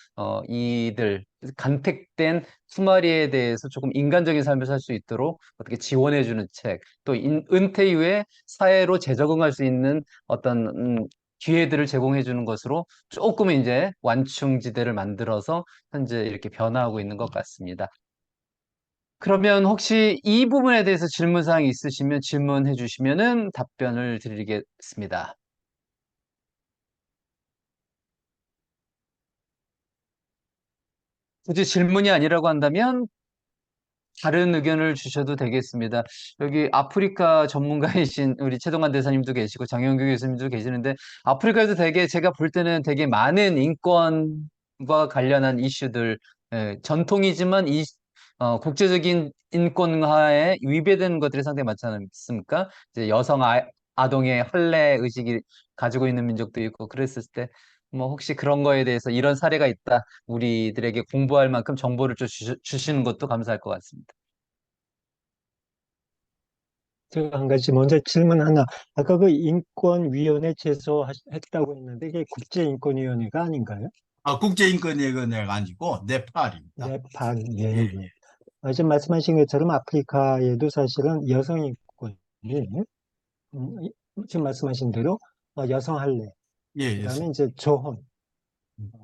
이들 간택된 수마리에 대해서 조금 인간적인 삶을 살 수 있도록 어떻게 지원해주는 책, 또 은퇴 이후에 사회로 재적응할 수 있는 어떤 기회들을 제공해 주는 것으로 조금 이제 완충지대를 만들어서 현재 이렇게 변화하고 있는 것 같습니다. 그러면 혹시 이 부분에 대해서 질문사항이 있으시면 질문해 주시면은 답변을 드리겠습니다. 굳이 질문이 아니라고 한다면 다른 의견을 주셔도 되겠습니다. 여기 아프리카 전문가이신 우리 최동환 대사님도 계시고 장영규 교수님도 계시는데, 아프리카에도 되게 제가 볼 때는 되게 많은 인권과 관련한 이슈들, 전통이지만 국제적인 인권화에 위배되는 것들이 상당히 많지 않습니까? 이제 아동의 할례 의식이 가지고 있는 민족도 있고 그랬을 때, 뭐 혹시 그런 거에 대해서 이런 사례가 있다, 우리들에게 공부할 만큼 정보를 좀 주시는 것도 감사할 것 같습니다. 제가 한 가지 먼저 질문 하나. 아까 그 인권위원회 제소했다고 했는데 이게 국제인권위원회가 아닌가요? 국제인권위원회가 아니고 네팔입니다. 네팔, 예, 예, 예, 예. 지금 말씀하신 것처럼 아프리카에도 사실은 여성 인권이, 지금 말씀하신 대로 여성 할례, 예, 예. 그다음에 이제 조혼, 어,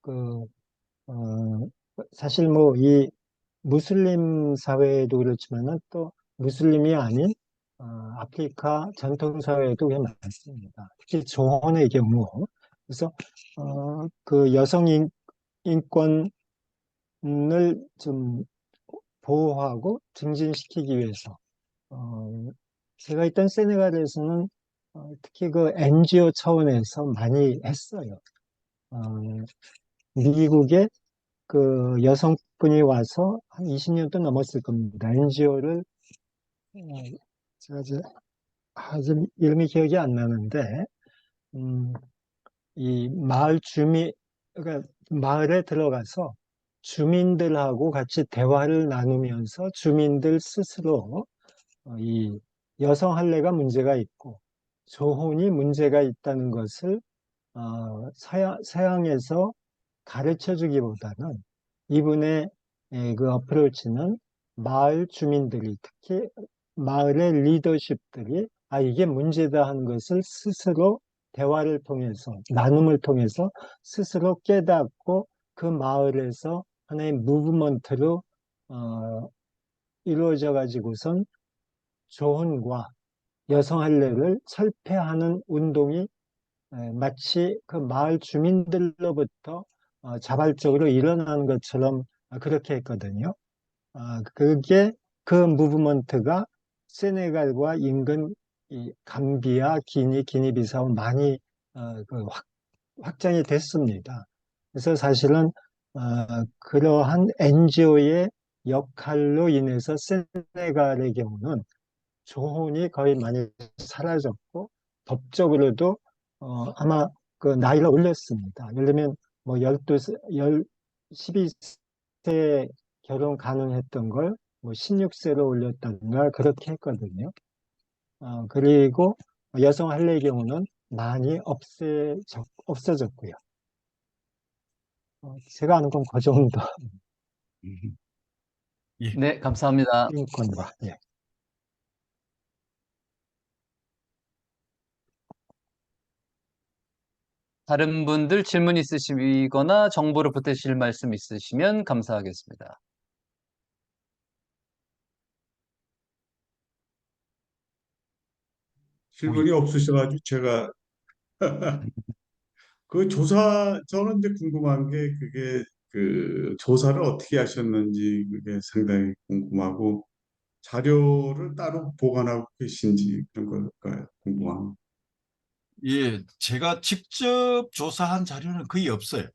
그, 어, 사실 뭐 이 무슬림 사회도 그렇지만은 또 무슬림이 아닌 아프리카 전통 사회에도 꽤 많습니다. 특히 조혼의 경우. 그래서 그 여성 인권을 좀 보호하고 증진시키기 위해서 제가 있던 세네갈에서는 특히 그 NGO 차원에서 많이 했어요. 어, 미국에 그 여성분이 와서 한 20년도 넘었을 겁니다. NGO를 제가 지금 이름이 기억이 안 나는데 음, 이 마을 그러니까 마을에 들어가서 주민들하고 같이 대화를 나누면서 주민들 스스로 이 여성 할례가 문제가 있고 조혼이 문제가 있다는 것을 서양에서 가르쳐 주기보다는 이분의 그 어프로치는 마을 주민들이 특히 마을의 리더십들이 이게 문제다 하는 것을 스스로 대화를 통해서 나눔을 통해서 스스로 깨닫고 그 마을에서 하나의 무브먼트로 어, 이루어져 가지고선 조혼과 여성 할례를 철폐하는 운동이 마치 그 마을 주민들로부터 자발적으로 일어나는 것처럼 그렇게 했거든요. 그게 그 무브먼트가 세네갈과 인근 이 감비아, 기니비사우 많이 그 확장이 됐습니다. 그래서 사실은 그러한 NGO의 역할로 인해서 세네갈의 경우는 조혼이 거의 많이 사라졌고 법적으로도 아마 그 나이를 올렸습니다. 예를 들면 뭐 12세, 12세 결혼 가능했던 걸 뭐 16세로 올렸던가 그렇게 했거든요. 그리고 여성 할례의 경우는 많이 없어졌고요. 제가 아는 건 그 정도 음, 예. 네, 감사합니다. 인권과 예. 다른 분들 질문 있으시거나 정보를 보태실 말씀 있으시면 감사하겠습니다. 우리 질문이 없으셔가지고 제가 그 저는 이제 궁금한 게 그게 그 조사를 어떻게 하셨는지 그게 상당히 궁금하고 자료를 따로 보관하고 계신지 그런 걸까요? 궁금합니다. 예, 제가 직접 조사한 자료는 거의 없어요.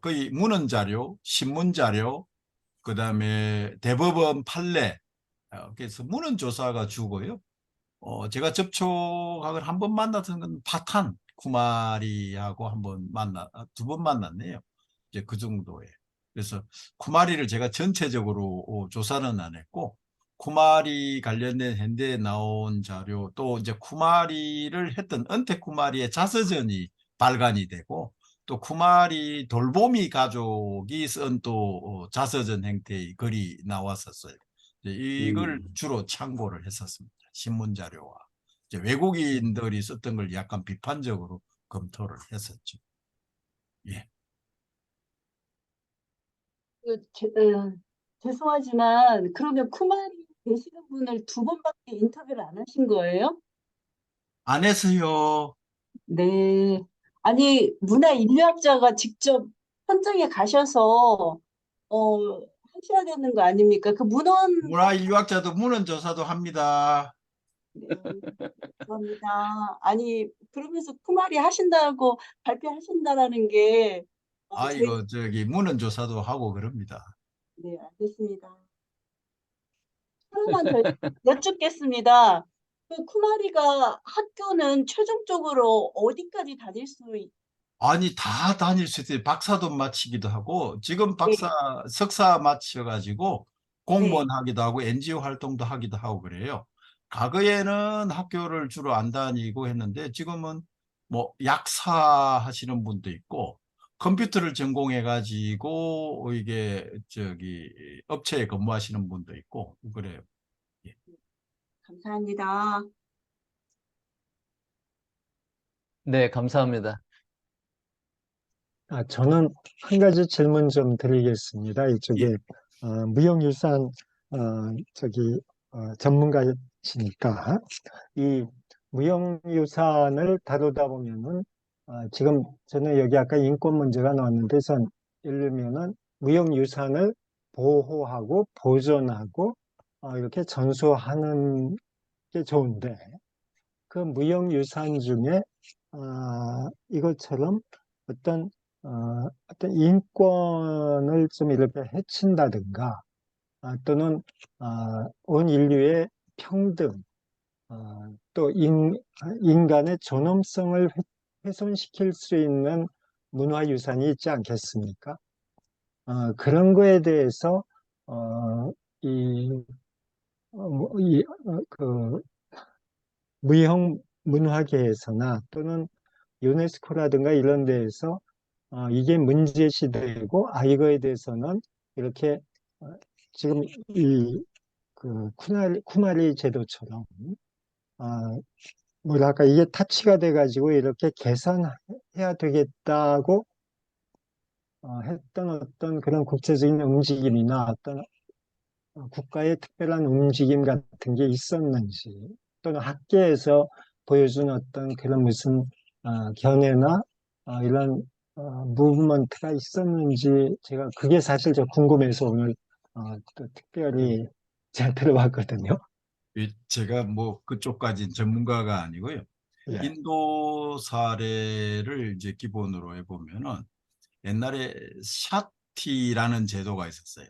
거의 문헌 자료, 신문 자료, 그다음에 대법원 판례, 그래서 문헌 조사가 주고요. 제가 접촉을 한 번 만났던 건 파탄 쿠마리하고 두 번 만났네요. 이제 그 정도에. 그래서 쿠마리를 제가 전체적으로 조사는 안 했고, 쿠마리 관련된 현대에 나온 자료, 또 이제 쿠마리를 했던 은퇴 쿠마리의 자서전이 발간이 되고, 또 쿠마리 돌보미 가족이 쓴 또 자서전 형태의 글이 나왔었어요. 이걸 음, 주로 참고를 했었습니다. 신문 자료와 이제 외국인들이 썼던 걸 약간 비판적으로 검토를 했었죠. 예. 죄송하지만 그러면 쿠마리 되시는 분을 두 번밖에 인터뷰를 안 하신 거예요? 안 했어요. 네. 아니, 문화인류학자가 직접 현장에 가셔서 하셔야 되는 거 아닙니까? 그 문헌 문화인류학자도 문헌조사도 합니다. 네, 감사합니다. 아니, 그러면서 쿠마리 하신다고 발표하신다라는 게 저희 이거 저기 문헌조사도 하고 그럽니다. 네, 알겠습니다. 하나만 더 여쭙겠습니다. 그 쿠마리가 학교는 최종적으로 어디까지 다닐 수 아니 다 다닐 수 있어요. 박사도 마치기도 하고 지금 네, 석사 마쳐가지고 네. 공무원 하기도 하고 NGO 활동도 하기도 하고 그래요. 과거에는 학교를 주로 안 다니고 했는데 지금은 뭐 약사 하시는 분도 있고 컴퓨터를 전공해 가지고 이게 저기 업체에 근무하시는 분도 있고 그래요. 예. 감사합니다. 네, 감사합니다. 저는 한 가지 질문 좀 드리겠습니다. 예. 이쪽에 무형유산 전문가시니까 이 무형유산을 다루다 보면은 지금 저는 여기 아까 인권 문제가 나왔는데 전 예를 들면은 무형유산을 보호하고 보존하고 이렇게 전수하는 게 좋은데 그 무형유산 중에 이것처럼 어떤 어떤 인권을 좀 이렇게 해친다든가 또는 온 인류의 평등 또 인간의 존엄성을 훼손시킬 수 있는 문화유산이 있지 않겠습니까? 그런 거에 대해서 이, 그 무형 문화계에서나 또는 유네스코라든가 이런 데에서 이게 문제시되고 이거에 대해서는 이렇게 지금 이 그 쿠마리 제도처럼 뭐랄까 이게 타치가 돼가지고 이렇게 개선해야 되겠다고 했던 어떤 그런 국제적인 움직임이나 어떤 국가의 특별한 움직임 같은 게 있었는지 또는 학계에서 보여준 어떤 그런 무슨 견해나 이런 무브먼트가 있었는지 제가 그게 사실 저 궁금해서 오늘 또 특별히 제가 들어봤거든요. 제가 뭐 그쪽까지는 전문가가 아니고요. 예. 인도 사례를 이제 기본으로 해보면은 옛날에 샤티라는 제도가 있었어요.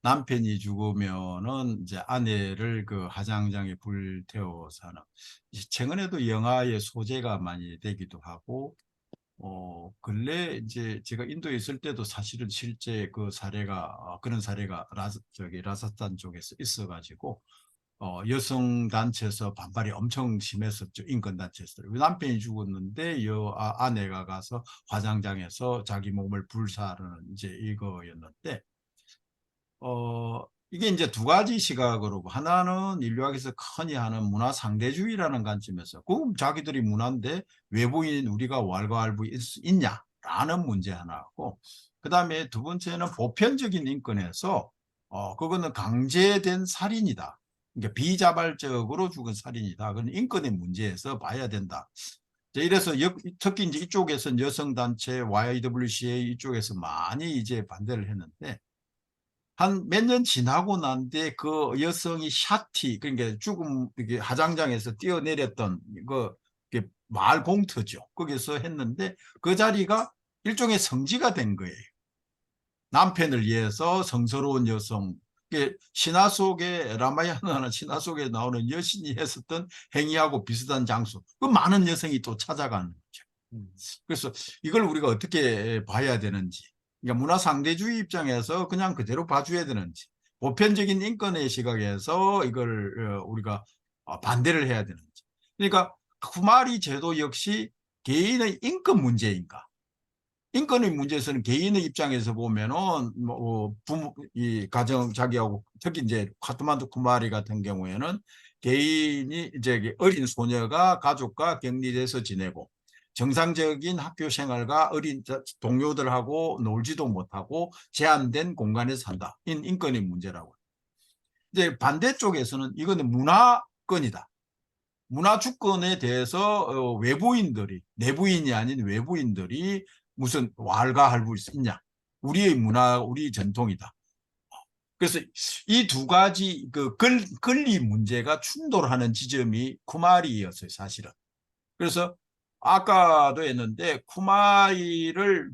남편이 죽으면은 이제 아내를 그 화장장에 불태워서 하는. 최근에도 영화의 소재가 많이 되기도 하고, 근래 이제 제가 인도에 있을 때도 사실은 실제 그 사례가, 그런 사례가 라사탄 쪽에서 있어가지고, 여성 단체에서 반발이 엄청 심했었죠. 인권 단체에서. 남편이 죽었는데 아내가 가서 화장장에서 자기 몸을 불사르는 이제 이거였는데 이게 이제 두 가지 시각으로 하나는 인류학에서 흔히 하는 문화 상대주의라는 관점에서 그 자기들이 문화인데 외부인 우리가 왈가왈부 있냐라는 문제 하나고 그다음에 두 번째는 보편적인 인권에서 그거는 강제된 살인이다. 그러니까 비자발적으로 죽은 살인이다. 그건 인권의 문제에서 봐야 된다. 이래서 특히 이제 이쪽에서는 여성단체 YWCA 이쪽에서 많이 이제 반대를 했는데 한 몇 년 지나고 난 뒤에 그 여성이 샤티, 그러니까 죽음, 이게 하장장에서 뛰어내렸던 이게 마을 공터죠. 거기서 했는데 그 자리가 일종의 성지가 된 거예요. 남편을 위해서 성스러운 여성, 이게 신화 속에 라마야나나 신화 속에 나오는 여신이 했었던 행위하고 비슷한 장소, 그 많은 여성이 또 찾아가는 거죠. 그래서 이걸 우리가 어떻게 봐야 되는지, 그러니까 문화 상대주의 입장에서 그냥 그대로 봐줘야 되는지, 보편적인 인권의 시각에서 이걸 우리가 반대를 해야 되는지. 그러니까 쿠마리 제도 역시 개인의 인권 문제인가? 인권의 문제에서는 개인의 입장에서 보면은 뭐 부모, 이 가정 자기하고 특히 이제 카트만두 쿠마리 같은 경우에는 개인이 이제 어린 소녀가 가족과 격리돼서 지내고 정상적인 학교 생활과 어린 동료들하고 놀지도 못하고 제한된 공간에서 산다. 인권의 문제라고. 이제 반대쪽에서는 이거는 문화권이다. 문화 주권에 대해서 외부인들이, 내부인이 아닌 외부인들이 무슨 왈가할부 있냐? 우리의 문화, 우리 전통이다. 그래서 이 두 가지 그 권리 문제가 충돌하는 지점이 쿠마리였어요, 사실은. 그래서 아까도 했는데 쿠마리를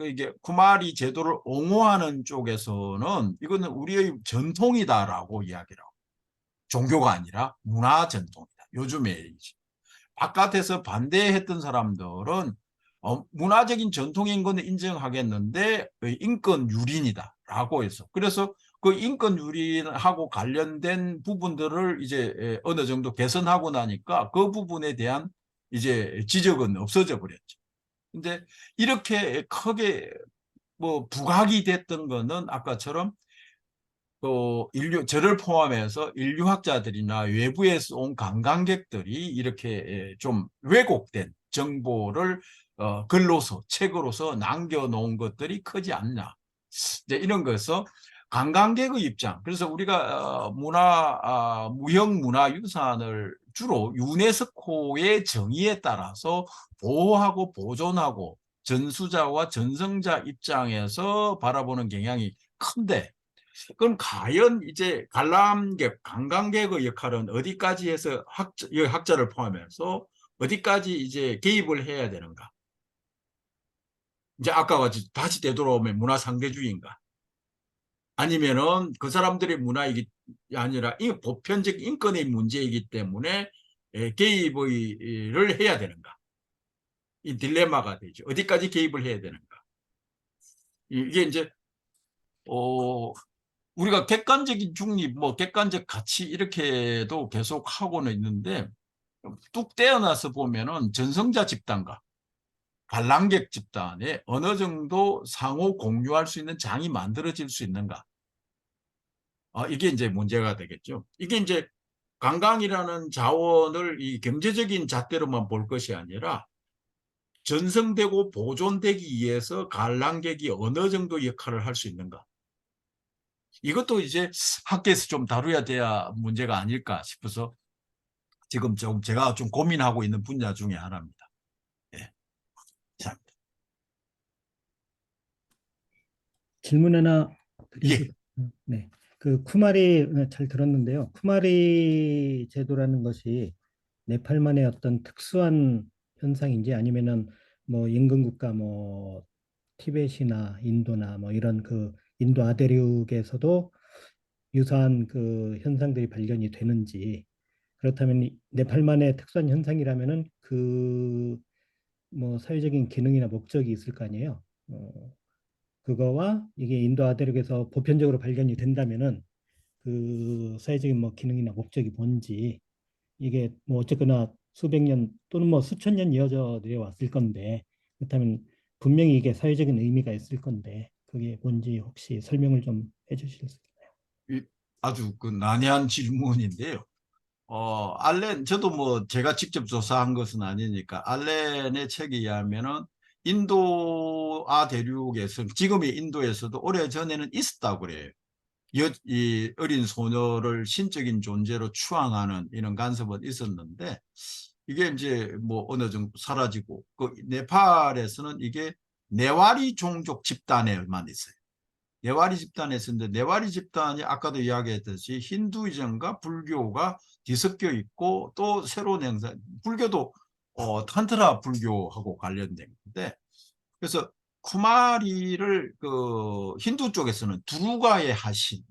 이게 쿠마리 제도를 옹호하는 쪽에서는 이거는 우리의 전통이다라고 이야기를 하고, 종교가 아니라 문화 전통이다. 요즘에 바깥에서 반대했던 사람들은 문화적인 전통인 건 인정하겠는데 인권 유린이다라고 해서, 그래서 그 인권 유린하고 관련된 부분들을 이제 어느 정도 개선하고 나니까 그 부분에 대한 이제 지적은 없어져 버렸죠. 근데 이렇게 크게 뭐 부각이 됐던 거는 아까처럼 또 저를 포함해서 인류학자들이나 외부에서 온 관광객들이 이렇게 좀 왜곡된 정보를 글로서, 책으로서 남겨놓은 것들이 크지 않나. 이제 이런 것에서 관광객의 입장. 그래서 우리가 무형문화유산을 주로 유네스코의 정의에 따라서 보호하고 보존하고 전수자와 전성자 입장에서 바라보는 경향이 큰데, 그럼 과연 이제 관광객의 역할은 어디까지 해서 학자를 포함해서 어디까지 이제 개입을 해야 되는가? 이제 아까 같이 다시 되돌아오면 문화 상대주의인가? 아니면은 그 사람들의 문화이기 아니라 이 보편적 인권의 문제이기 때문에 개입을 해야 되는가? 이 딜레마가 되죠. 어디까지 개입을 해야 되는가? 이게 이제 우리가 객관적인 중립, 뭐 객관적 가치 이렇게도 계속 하고는 있는데 뚝 떼어놔서 보면은 전성자 집단과 관람객 집단에 어느 정도 상호 공유할 수 있는 장이 만들어질 수 있는가? 이게 이제 문제가 되겠죠. 이게 이제 관광이라는 자원을 이 경제적인 잣대로만 볼 것이 아니라 전성되고 보존되기 위해서 관람객이 어느 정도 역할을 할 수 있는가? 이것도 이제 학계에서 좀 다루어야 돼야 문제가 아닐까 싶어서 지금 좀 제가 좀 고민하고 있는 분야 중에 하나입니다. 예. 자, 질문 하나 예. 드리겠습니다. 네. 그 쿠마리 잘 들었는데요. 쿠마리 제도라는 것이 네팔만의 어떤 특수한 현상인지 아니면은 뭐 인근 국가 뭐 티벳이나 인도나 뭐 이런 그 인도 아대륙에서도 유사한 그 현상들이 발견이 되는지, 그렇다면 네팔만의 특수한 현상이라면은 그 뭐 사회적인 기능이나 목적이 있을 거 아니에요. 그거와 이게 인도 아대륙에서 보편적으로 발견이 된다면은 그 사회적인 뭐 기능이나 목적이 뭔지, 이게 뭐 어쨌거나 수백 년 또는 뭐 수천 년 이어져 내려왔을 건데, 그렇다면 분명히 이게 사회적인 의미가 있을 건데 그게 뭔지 혹시 설명을 좀 해주실 수 있나요? 아주 그 난해한 질문인데요. 저도 뭐 제가 직접 조사한 것은 아니니까 알렌의 책에 의하면은 인도아 대륙에서, 지금의 인도에서도 오래전에는 있었다고 그래요. 이 어린 소녀를 신적인 존재로 추앙하는 이런 간섭은 있었는데 이게 이제 뭐 어느 정도 사라지고, 그 네팔에서는 이게 네와리 종족 집단에만 있어요. 네와리 집단에 있었는데 네와리 집단이 아까도 이야기했듯이 힌두이즘과 불교가 뒤섞여 있고 또 새로운 행사 불교도 탄트라 불교하고 관련된 건데 그래서 쿠마리를 그 힌두 쪽에서는 두루가의 하신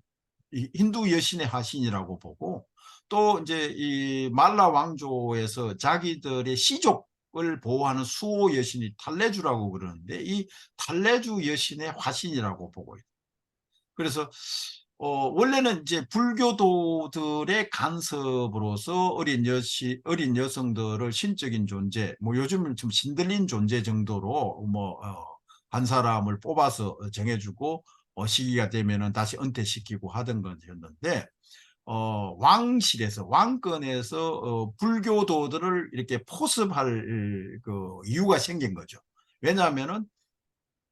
힌두 여신의 하신이라고 보고 또 이제 이 말라 왕조에서 자기들의 시족을 보호하는 수호 여신이 탈레주라고 그러는데 이 탈레주 여신의 화신이라고 보고 있어요. 그래서 원래는 이제 불교도들의 간섭으로서 어린 여성들을 신적인 존재, 뭐 요즘은 좀 신들린 존재 정도로 한 사람을 뽑아서 정해주고 시기가 되면은 다시 은퇴시키고 하던 것이었는데 왕실에서 왕권에서 불교도들을 이렇게 포섭할 그 이유가 생긴 거죠. 왜냐하면은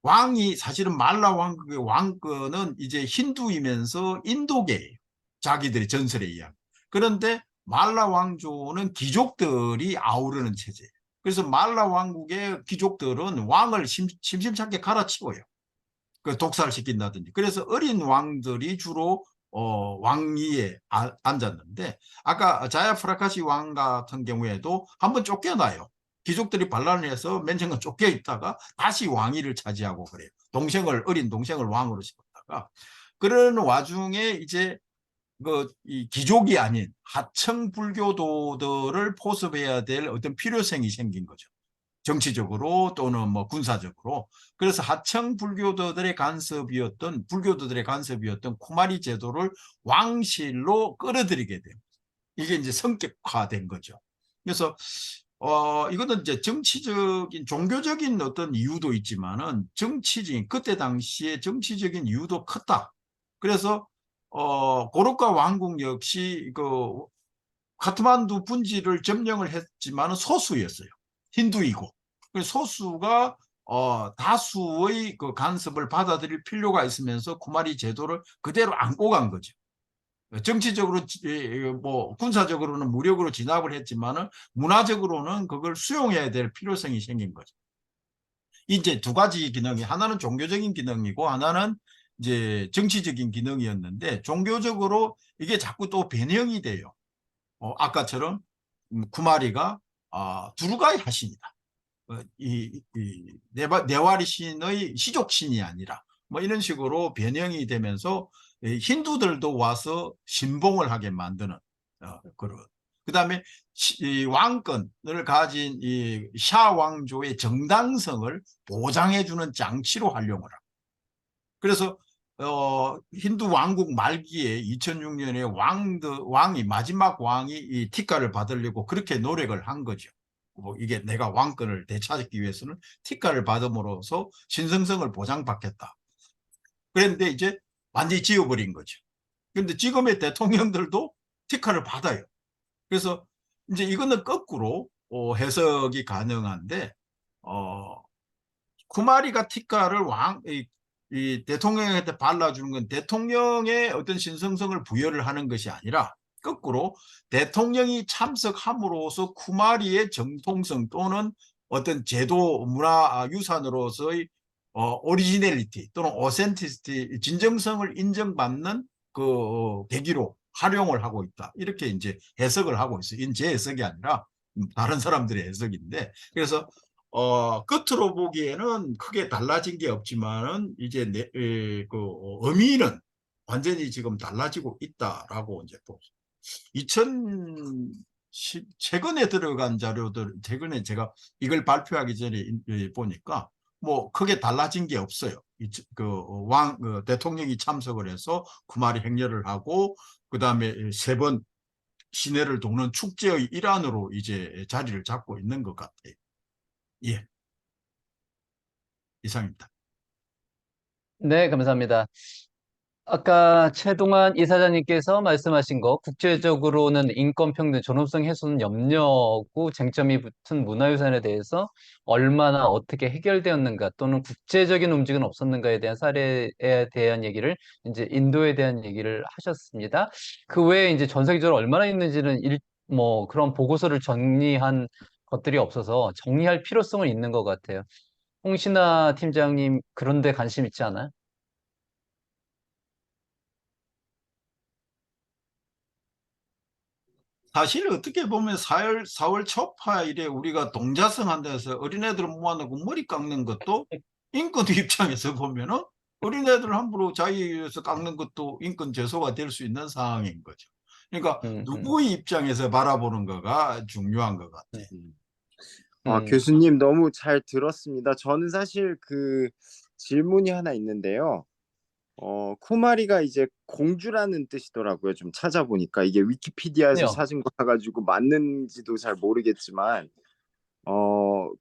왕이 사실은 말라 왕국의 왕권은 이제 힌두이면서 인도계예요. 자기들의 전설에 의하면. 그런데 말라 왕조는 귀족들이 아우르는 체제예요. 그래서 말라 왕국의 귀족들은 왕을 심심찮게 갈아치워요. 그 독살시킨다든지. 그래서 어린 왕들이 주로 왕위에 앉았는데 아까 자야프라카시 왕 같은 경우에도 한번 쫓겨나요. 귀족들이 반란을 해서 맨 처음 쫓겨 있다가 다시 왕위를 차지하고 그래요. 어린 동생을 왕으로 씹었다가 그런 와중에 이제 이 귀족이 아닌 하청 불교도들을 포섭해야 될 어떤 필요성이 생긴 거죠. 정치적으로 또는 뭐 군사적으로. 그래서 하청 불교도들의 간섭이었던 쿠마리 제도를 왕실로 끌어들이게 돼요. 이게 이제 성격화된 거죠. 그래서 이거는 이제 정치적인 종교적인 어떤 이유도 있지만은 정치적인 그때 당시에 정치적인 이유도 컸다. 그래서 고르카 왕국 역시 그 카트만두 분지를 점령을 했지만은 소수였어요. 힌두이고. 소수가 다수의 그 간섭을 받아들일 필요가 있으면서 쿠마리 제도를 그대로 안고 간 거죠. 정치적으로 뭐 군사적으로는 무력으로 진압을 했지만은 문화적으로는 그걸 수용해야 될 필요성이 생긴 거죠. 이제 두 가지 기능이 하나는 종교적인 기능이고 하나는 이제 정치적인 기능이었는데 종교적으로 이게 자꾸 또 변형이 돼요. 아까처럼 쿠마리가 두루가의 하신이다. 네와리 신의 시족 신이 아니라 뭐 이런 식으로 변형이 되면서 힌두들도 와서 신봉을 하게 만드는 그런. 그다음에 이 왕권을 가진 이 샤 왕조의 정당성을 보장해주는 장치로 활용을 합니다. 그래서 힌두 왕국 말기에 2006년에 마지막 왕이 이 티카를 받으려고 그렇게 노력을 한 거죠. 뭐 이게 내가 왕권을 되찾기 위해서는 티카를 받음으로써 신성성을 보장받겠다. 그런데 이제 완전히 지워버린 거죠. 그런데 지금의 대통령들도 티카를 받아요. 그래서 이제 이거는 거꾸로 해석이 가능한데 쿠마리가 티카를 이 대통령한테 발라주는 건 대통령의 어떤 신성성을 부여를 하는 것이 아니라 거꾸로 대통령이 참석함으로써 쿠마리의 정통성 또는 어떤 제도 문화 유산으로서의 오리지널리티 또는 오센티시티 진정성을 인정받는 그 계기로 활용을 하고 있다. 이렇게 이제 해석을 하고 있어요. 이건 제 해석이 아니라 다른 사람들의 해석인데 그래서 겉으로 보기에는 크게 달라진 게 없지만은 이제 그 의미는 완전히 지금 달라지고 있다라고 이제 보죠. 최근에 들어간 자료들, 최근에 제가 이걸 발표하기 전에 보니까 뭐 크게 달라진 게 없어요. 대통령이 참석을 해서 쿠마리 행렬을 하고 그다음에 3번 시내를 도는 축제의 일환으로 이제 자리를 잡고 있는 것 같아요. 예, 이상입니다. 네, 감사합니다. 아까 최동환 이사장님께서 말씀하신 거, 국제적으로는 인권평등, 존엄성 훼손 염려고 쟁점이 붙은 문화유산에 대해서 얼마나 어떻게 해결되었는가 또는 국제적인 움직임은 없었는가에 대한 사례에 대한 얘기를 이제 인도에 대한 얘기를 하셨습니다. 그 외에 이제 전 세계적으로 얼마나 있는지는 뭐 그런 보고서를 정리한 것들이 없어서 정리할 필요성은 있는 것 같아요. 홍신아 팀장님 그런 데 관심 있지 않아요? 사실 어떻게 보면 4월 초파일에 우리가 동자성 한 데서 어린애들 모아놓고 머리 깎는 것도 인권 입장에서 보면은 어린애들 함부로 자유에서 깎는 것도 인권 제소가 될 수 있는 상황인 거죠. 그러니까 누구의 입장에서 바라보는 거가 중요한 것 같아요. 교수님 너무 잘 들었습니다. 저는 사실 그 질문이 하나 있는데요. 쿠마리가 이제 공주라는 뜻이더라고요. 좀 찾아보니까 이게 위키피디아에서 아니요. 찾은 거라 가지고 맞는지도 잘 모르겠지만,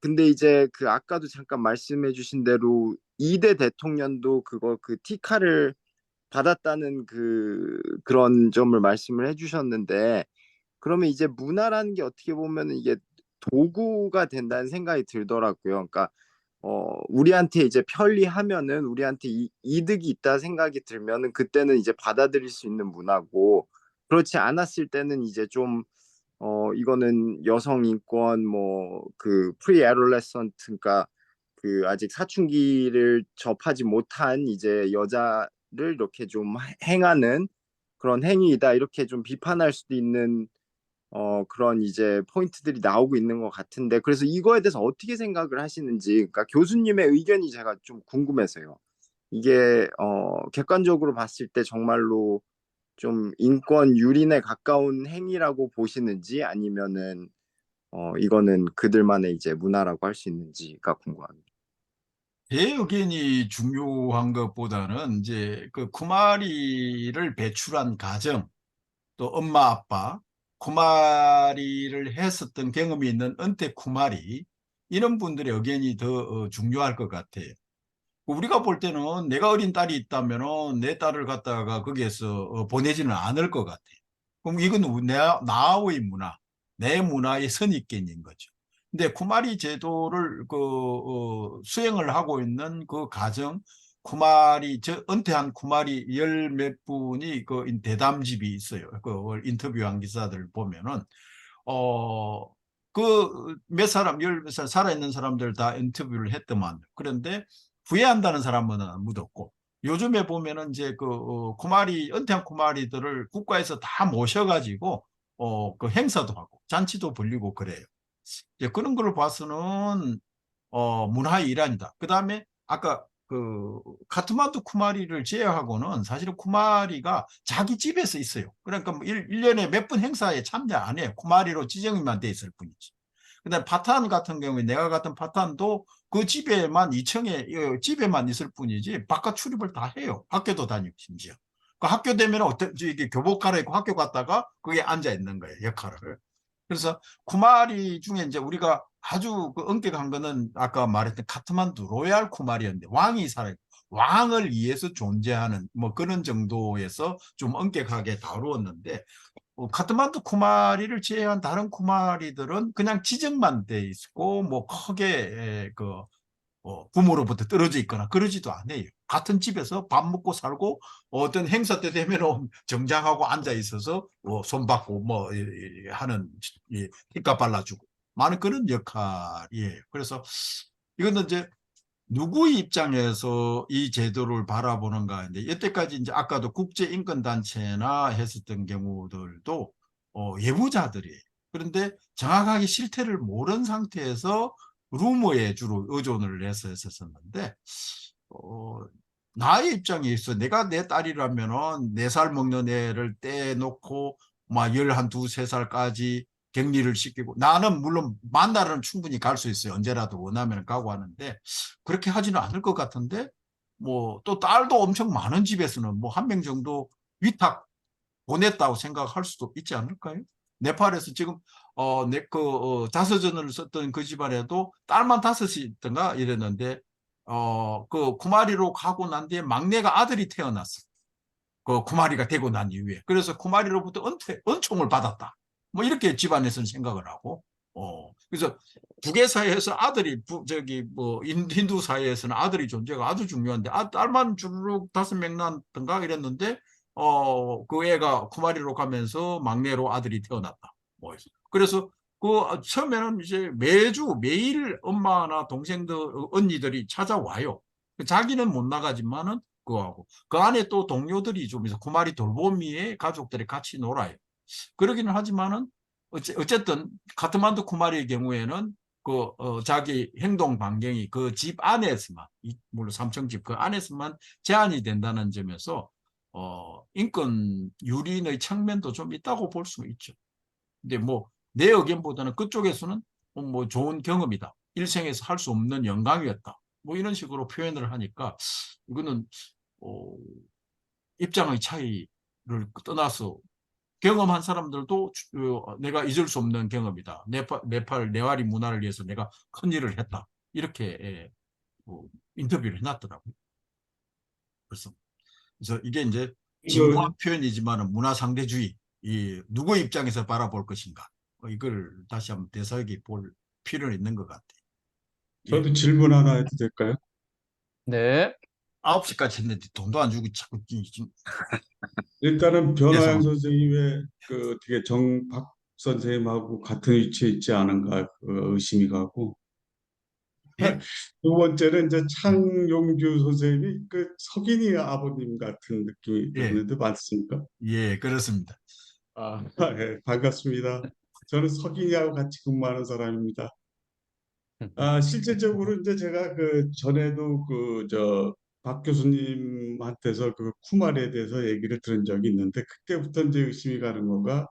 근데 이제 그 아까도 잠깐 말씀해 주신 대로 2대 대통령도 그 티카를 받았다는 그런 점을 말씀을 해주셨는데, 그러면 이제 문화라는 게 어떻게 보면 이게 도구가 된다는 생각이 들더라고요. 그러니까 우리한테 이제 편리하면은 우리한테 이득이 있다 생각이 들면은 그때는 이제 받아들일 수 있는 문화고, 그렇지 않았을 때는 이제 좀 이거는 여성 인권 뭐 그 프리 애돌레선트, 그러니까 그 아직 사춘기를 접하지 못한 이제 여자를 이렇게 좀 행하는 그런 행위이다, 이렇게 좀 비판할 수도 있는 그런 이제 포인트들이 나오고 있는 것 같은데, 그래서 이거에 대해서 어떻게 생각을 하시는지, 그러니까 교수님의 의견이 제가 좀 궁금해서요. 이게 객관적으로 봤을 때 정말로 좀 인권 유린에 가까운 행위라고 보시는지, 아니면은 이거는 그들만의 이제 문화라고 할 수 있는지가 궁금합니다. 제 의견이 중요한 것보다는 이제 그 쿠마리를 배출한 가정, 또 엄마 아빠, 쿠마리를 했었던 경험이 있는 은퇴 쿠마리, 이런 분들의 의견이 더 중요할 것 같아요. 우리가 볼 때는 내가 어린 딸이 있다면은 내 딸을 갖다가 거기에서 보내지는 않을 것 같아요. 그럼 이건 나의 문화, 내 문화의 선입견인 거죠. 근데 쿠마리 제도를 수행을 하고 있는 그 가정, 쿠마리, 은퇴한 쿠마리 열 몇 분이 그 대담집이 있어요. 그 인터뷰한 기사들 보면은 그 몇 사람, 열 몇 살 살아있는 사람들 다 인터뷰를 했더만, 그런데 후회한다는 사람은 묻었고, 요즘에 보면은 이제 쿠마리, 은퇴한 쿠마리들을 국가에서 다 모셔가지고 그 행사도 하고 잔치도 벌리고 그래요. 이제 그런 걸 봐서는 문화의 일환이다. 그 다음에 아까 그 카트만두 쿠마리를 제외하고는 사실은 쿠마리가 자기 집에서 있어요. 그러니까 뭐 1년에 몇 번 행사에 참여 안 해요. 쿠마리로 지정이만 돼 있을 뿐이지. 그다음에 파탄 같은 경우에 내가 같은 파탄도 그 집에만 2층에 집에만 있을 뿐이지 바깥 출입을 다 해요. 학교도 다니고 심지어. 그 학교 되면 이게 교복 갈아입고 학교 갔다가 거기에 앉아 있는 거예요. 역할을. 그래서 쿠마리 중에 이제 우리가 아주 그 엄격한 거는 아까 말했던 카트만두 로얄 쿠마리였는데, 왕이 살아있고 왕을 위해서 존재하는 뭐 그런 정도에서 좀 엄격하게 다루었는데, 카트만두 쿠마리를 제외한 다른 쿠마리들은 그냥 지정만 돼 있고 뭐 크게 부모로부터 떨어져 있거나 그러지도 않아요. 같은 집에서 밥 먹고 살고 어떤 행사 때 되면 정장하고 앉아 있어서 손 받고 뭐 하는, 핏값 발라주고 많은 그런 역할이에요. 그래서 이거는 이제 누구의 입장에서 이 제도를 바라보는가 인데, 여태까지 이제 아까도 국제인권단체나 했었던 경우들도 예부자들이에요. 그런데 정확하게 실태를 모르는 상태에서 루머에 주로 의존을 해서 했었는데, 나의 입장에 있어 내가 내 딸이라면은 4살 먹는 애를 떼놓고 막 11, 2, 3살까지 격리를 시키고, 나는 물론 만나러는 충분히 갈 수 있어요. 언제라도 원하면 가고 하는데 그렇게 하지는 않을 것 같은데, 뭐 또 딸도 엄청 많은 집에서는 뭐 한 명 정도 위탁 보냈다고 생각할 수도 있지 않을까요? 네팔에서 지금 자서전을 썼던 그 집안에도 딸만 5이 있던가 이랬는데, 그 쿠마리로 가고 난 뒤에 막내가 아들이 태어났어. 그 쿠마리가 되고 난 이후에. 그래서 쿠마리로부터 은총을 받았다. 뭐 이렇게 집안에서는 생각을 하고, 그래서 북의 사회에서 아들이 뭐 힌두 사회에서는 아들이 존재가 아주 중요한데, 딸만 주르륵 5명 낳던가 이랬는데, 그 애가 쿠마리로 가면서 막내로 아들이 태어났다. 뭐 그래서 처음에는 이제 매일 엄마나 동생들, 언니들이 찾아와요. 자기는 못 나가지만은 그거하고 그 안에 또 동료들이 좀 있어. 쿠마리 돌보미에 가족들이 같이 놀아요. 그러기는 하지만은 어쨌든 카트만두 쿠마리의 경우에는 자기 행동 반경이 그 집 안에서만, 물론 3층 집 그 안에서만 제한이 된다는 점에서 인권 유린의 측면도 좀 있다고 볼 수 있죠. 근데 뭐 내 의견보다는 그쪽에서는 뭐 좋은 경험이다, 일생에서 할 수 없는 영광이었다, 뭐 이런 식으로 표현을 하니까 이거는 입장의 차이를 떠나서 경험한 사람들도 내가 잊을 수 없는 경험이다, 네팔 문화를 위해서 내가 큰 일을 했다, 이렇게 인터뷰를 해놨더라고요. 그래서 이게 이제 진부한 표현이지만 문화 상대주의, 누구의 입장에서 바라볼 것인가, 이걸 다시 한번 되새겨 볼 필요는 있는 것 같아요. 저도 질문 하나 해도 될까요? 네. 9시까지 했는데 돈도 안 주고 자꾸 일단은 변호양 죄송합니다. 선생님이 왜그 어떻게 정박 선생님하고 같은 위치에 있지 않은가 그 의심이 가고, 예? 두 번째는 이제 창용규 선생님이 그 석인이 아버님 같은 느낌이 예, 드는데 맞습니까? 예, 그렇습니다. 예, 반갑습니다. 저는 석인이하고 같이 근무하는 사람입니다. 실질적으로 이제 제가 그 전에도 박 교수님한테서 그 쿠마리에 대해서 얘기를 들은 적이 있는데, 그때부터 이제 의심이 가는 거가,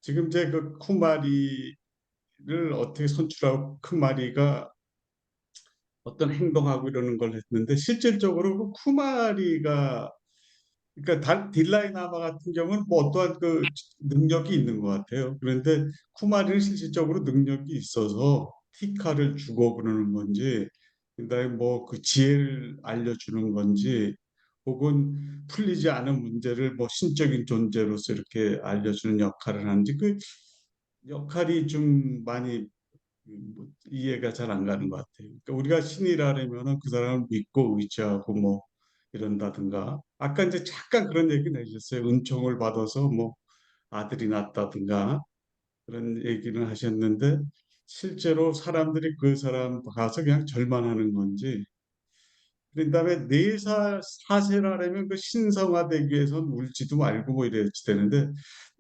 지금 이제 그 쿠마리를 어떻게 선출하고 쿠마리가 어떤 행동하고 이러는 걸 했는데, 실질적으로 그 쿠마리가, 그러니까 딜라이나마 같은 경우는 뭐 어떠한 그 능력이 있는 것 같아요. 그런데 쿠마리는 실질적으로 능력이 있어서 티카를 주고 그러는 건지, 그다음에 뭐 그 지혜를 알려주는 건지, 혹은 풀리지 않은 문제를 뭐 신적인 존재로서 이렇게 알려주는 역할을 하는지, 그 역할이 좀 많이 뭐 이해가 잘 안 가는 것 같아요. 그러니까 우리가 신이라면은 그 사람을 믿고 의지하고 뭐 이런다든가, 아까 이제 잠깐 그런 얘기 내주셨어요. 은총을 받아서 뭐 아들이 낳았다든가 그런 얘기를 하셨는데, 실제로 사람들이 그 사람 가서 그냥 절만하는 건지, 그다음에 4살 4세를 하려면 그 신성화되기 위해서는 울지도 말고 뭐 이래야지 되는데,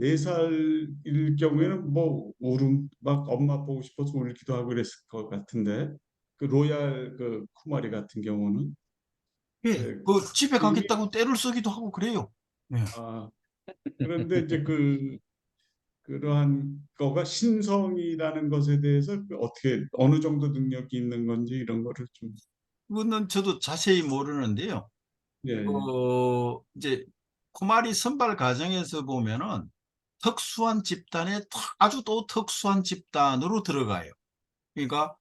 4살일 경우에는 뭐 막 엄마 보고 싶어서 울기도 하고 그랬을 것 같은데, 그 로얄 그 쿠마리 같은 경우는 예, 예, 그 집에 이미 가겠다고 때를 쓰기도 하고 그래요. 예. 아 그런데 이제 그러한 거가 신성이라는 것에 대해서 어떻게 어느 정도 능력이 있는 건지 이런 거를 좀. 그거는 저도 자세히 모르는데요. 예, 예. 이제 쿠마리 선발 과정에서 보면은 특수한 집단에 아주 또 특수한 집단으로 들어가요. 그러니까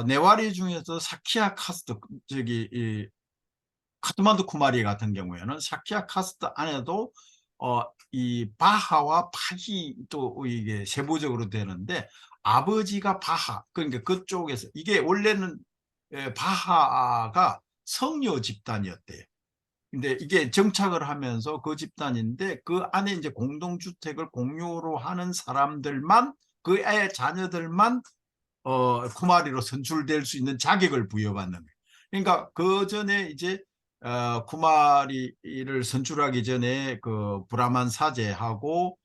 네와리 중에서 사키야 카스트, 이 카트만두 쿠마리 같은 경우에는 사키야 카스트 안에도 이 바하와 파히 또 이게 세부적으로 되는데, 아버지가 바하, 그러니까 그쪽에서 이게 원래는 바하가 성녀 집단이었대요. 근데 이게 정착을 하면서 그 집단인데, 그 안에 이제 공동주택을 공유로 하는 사람들만, 그 애 자녀들만 쿠마리로 선출될 수 있는 자격을 부여받는 거예요. 그러니까 그 전에 이제 쿠마리를 선출하기 전에 그 브라만 사제하고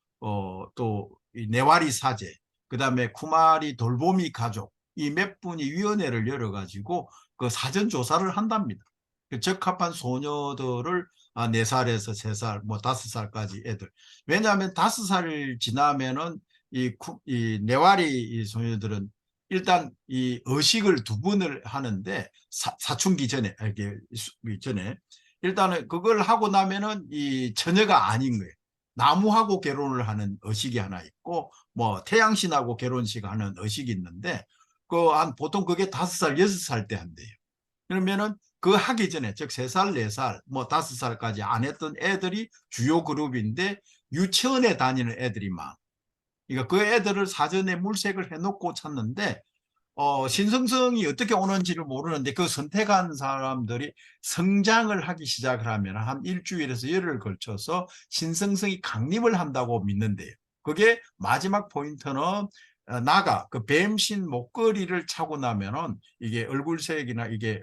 또 네와리 사제, 그다음에 쿠마리 돌보미 가족, 이 몇 분이 위원회를 열어 가지고 그 사전 조사를 한답니다. 그 적합한 소녀들을 4살에서 3살, 뭐 5살까지 애들. 왜냐하면 5살 지나면은 이 네와리 소녀들은 일단 이 의식을 2번을 하는데, 사춘기 전에, 이게 전에 일단은 그걸 하고 나면은 이 처녀가 아닌 거예요. 나무하고 결혼을 하는 의식이 하나 있고, 뭐 태양신하고 결혼식 하는 의식이 있는데, 보통 그게 5살, 6살 때 한대요. 그러면은 그 하기 전에, 즉 3살, 4살, 뭐 5살까지 안 했던 애들이 주요 그룹인데, 유치원에 다니는 애들이 많아. 그러니까 그 애들을 사전에 물색을 해놓고 찾는데, 신성성이 어떻게 오는지를 모르는데, 그 선택한 사람들이 성장을 하기 시작을 하면 한 일주일에서 열흘을 걸쳐서 신성성이 강림을 한다고 믿는데요. 그게 마지막 포인트는 그 뱀신 목걸이를 차고 나면은 이게 얼굴색이나 이게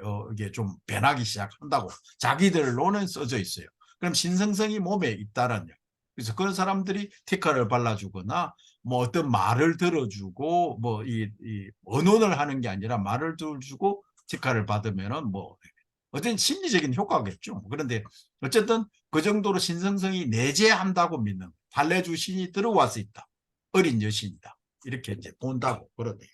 좀 변하기 시작한다고 자기들로는 써져 있어요. 그럼 신성성이 몸에 있다는 그래서 그런 사람들이 티카를 발라주거나 뭐 어떤 말을 들어주고 뭐 이 언어를 하는 게 아니라 말을 들어주고 티카를 받으면은 뭐 어떤 심리적인 효과겠죠. 그런데 어쨌든 그 정도로 신성성이 내재한다고 믿는 달래주 신이 들어와서 있다. 어린 여신이다. 이렇게 이제 본다고 그러네요.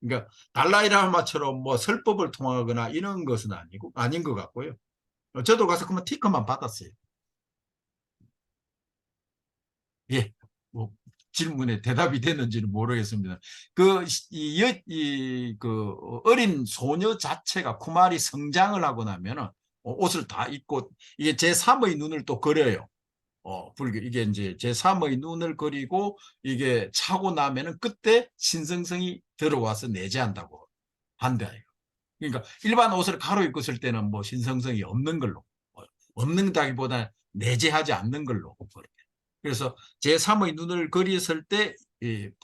그러니까 달라이라마처럼 뭐 설법을 통하거나 이런 것은 아닌 것 같고요. 저도 가서 그만 티커만 받았어요. 예, 뭐 질문에 대답이 됐는지는 모르겠습니다. 그 어린 소녀 자체가 쿠마리 성장을 하고 나면은 옷을 다 입고 이게 제3의 눈을 또 그려요. 불교 이게 이제 제3의 눈을 그리고 이게 차고 나면은 그때 신성성이 들어와서 내재한다고 한대요. 그러니까 일반 옷을 가로 입고 있을 때는 뭐 신성성이 없는 걸로 없는다기보다 내재하지 않는 걸로 그래요. 그래서 제3의 눈을 그렸을 때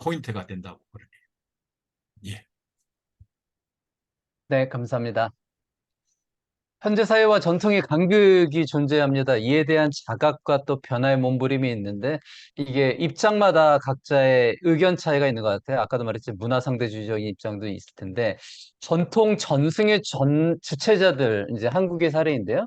포인트가 된다고 그러네요. 예. 네, 감사합니다. 현재 사회와 전통의 간극이 존재합니다. 이에 대한 자각과 또 변화의 몸부림이 있는데 이게 입장마다 각자의 의견 차이가 있는 것 같아요. 아까도 말했지 문화상대주의적인 입장도 있을 텐데 전통 전승의 주체자들 이제 한국의 사례인데요.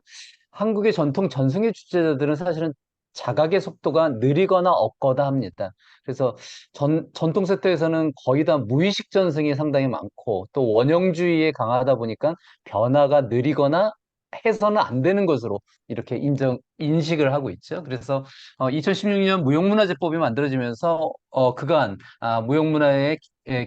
한국의 전통 전승의 주체자들은 사실은 자각의 속도가 느리거나 없거나 합니다. 그래서 전통 세태에서는 거의 다 무의식 전승이 상당히 많고 또 원형주의에 강하다 보니까 변화가 느리거나 해서는 안 되는 것으로 이렇게 인식을 하고 있죠. 그래서 2016년 무형문화재법이 만들어지면서 그간 무형문화의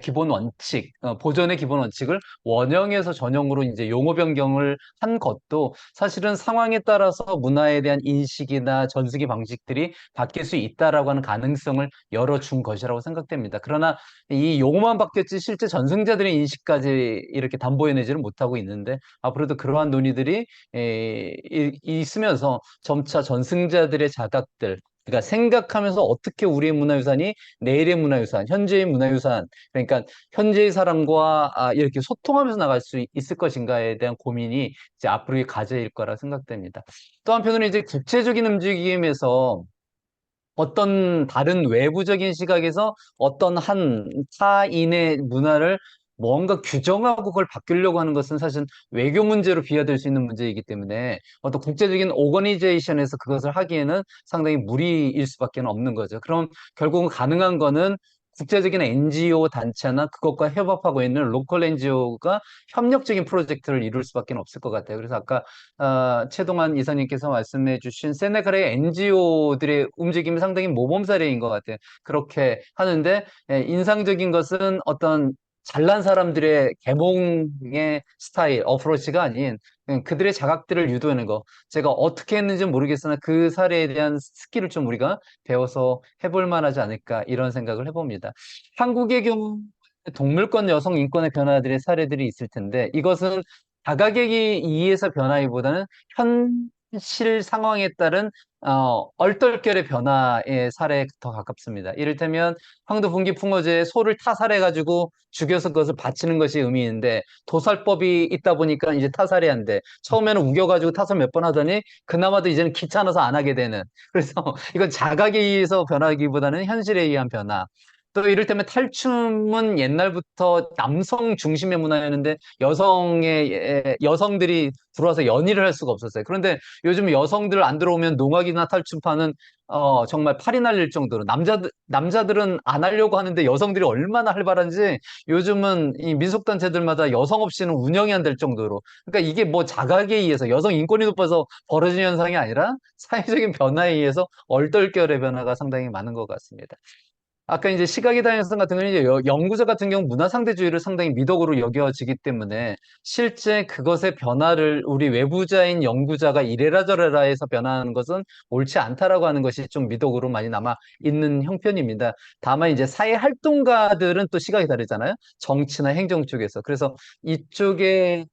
기본 원칙, 보존의 기본 원칙을 원형에서 전형으로 이제 용어 변경을 한 것도 사실은 상황에 따라서 문화에 대한 인식이나 전승의 방식들이 바뀔 수 있다라고 하는 가능성을 열어준 것이라고 생각됩니다. 그러나 이 용어만 바뀌었지 실제 전승자들의 인식까지 이렇게 담보해내지는 못하고 있는데 앞으로도 그러한 논의들이 있으면서 점차 전승자들의 자각들, 그러니까 생각하면서 어떻게 우리의 문화유산이 내일의 문화유산, 현재의 문화유산, 그러니까 현재의 사람과 이렇게 소통하면서 나갈 수 있을 것인가에 대한 고민이 이제 앞으로의 과제일 거라 생각됩니다. 또 한편으로는 이제 국제적인 움직임에서 어떤 다른 외부적인 시각에서 어떤 한 타인의 문화를 뭔가 규정하고 그걸 바꾸려고 하는 것은 사실 외교 문제로 비화될 수 있는 문제이기 때문에 어떤 국제적인 오거니제이션에서 그것을 하기에는 상당히 무리일 수밖에 없는 거죠. 그럼 결국은 가능한 거는 국제적인 NGO 단체나 그것과 협업하고 있는 로컬 NGO가 협력적인 프로젝트를 이룰 수밖에 없을 것 같아요. 그래서 아까 최동환 이사님께서 말씀해 주신 세네갈의 NGO들의 움직임이 상당히 모범 사례인 것 같아요. 그렇게 하는데 인상적인 것은 어떤 잘난 사람들의 계몽의 스타일, 어프로치가 아닌 그들의 자각들을 유도하는 거. 제가 어떻게 했는지는 모르겠으나 그 사례에 대한 스킬을 좀 우리가 배워서 해볼 만하지 않을까 이런 생각을 해봅니다. 한국의 경우 동물권 여성 인권의 변화들의 사례들이 있을 텐데 이것은 다가객이 이해해서 변화기보다는 현실 상황에 따른 얼떨결의 변화의 사례에 더 가깝습니다. 이를테면 황도 분기풍어제에 소를 타살해가지고 죽여서 그것을 바치는 것이 의미 있는데 도살법이 있다 보니까 이제 타살이 안 돼. 처음에는 우겨가지고 타살 몇 번 하더니 그나마도 이제는 귀찮아서 안 하게 되는. 그래서 이건 자각에 의해서 변하기보다는 현실에 의한 변화. 또 이를테면 탈춤은 옛날부터 남성 중심의 문화였는데 여성들이 들어와서 연희를 할 수가 없었어요. 그런데 요즘 여성들 안 들어오면 농악이나 탈춤파는 정말 팔이 날릴 정도로 남자들은 안 하려고 하는데 여성들이 얼마나 활발한지 요즘은 이 민속단체들마다 여성 없이는 운영이 안 될 정도로 그러니까 이게 뭐 자각에 의해서 여성 인권이 높아서 벌어진 현상이 아니라 사회적인 변화에 의해서 얼떨결의 변화가 상당히 많은 것 같습니다. 아까 이제 시각의 다양성 같은 경우는 이제 연구자 같은 경우 문화상대주의를 상당히 미덕으로 여겨지기 때문에 실제 그것의 변화를 우리 외부자인 연구자가 이래라 저래라 해서 변화하는 것은 옳지 않다라고 하는 것이 좀 미덕으로 많이 남아 있는 형편입니다. 다만 이제 사회 활동가들은 또 시각이 다르잖아요. 정치나 행정 쪽에서. 그래서 이쪽의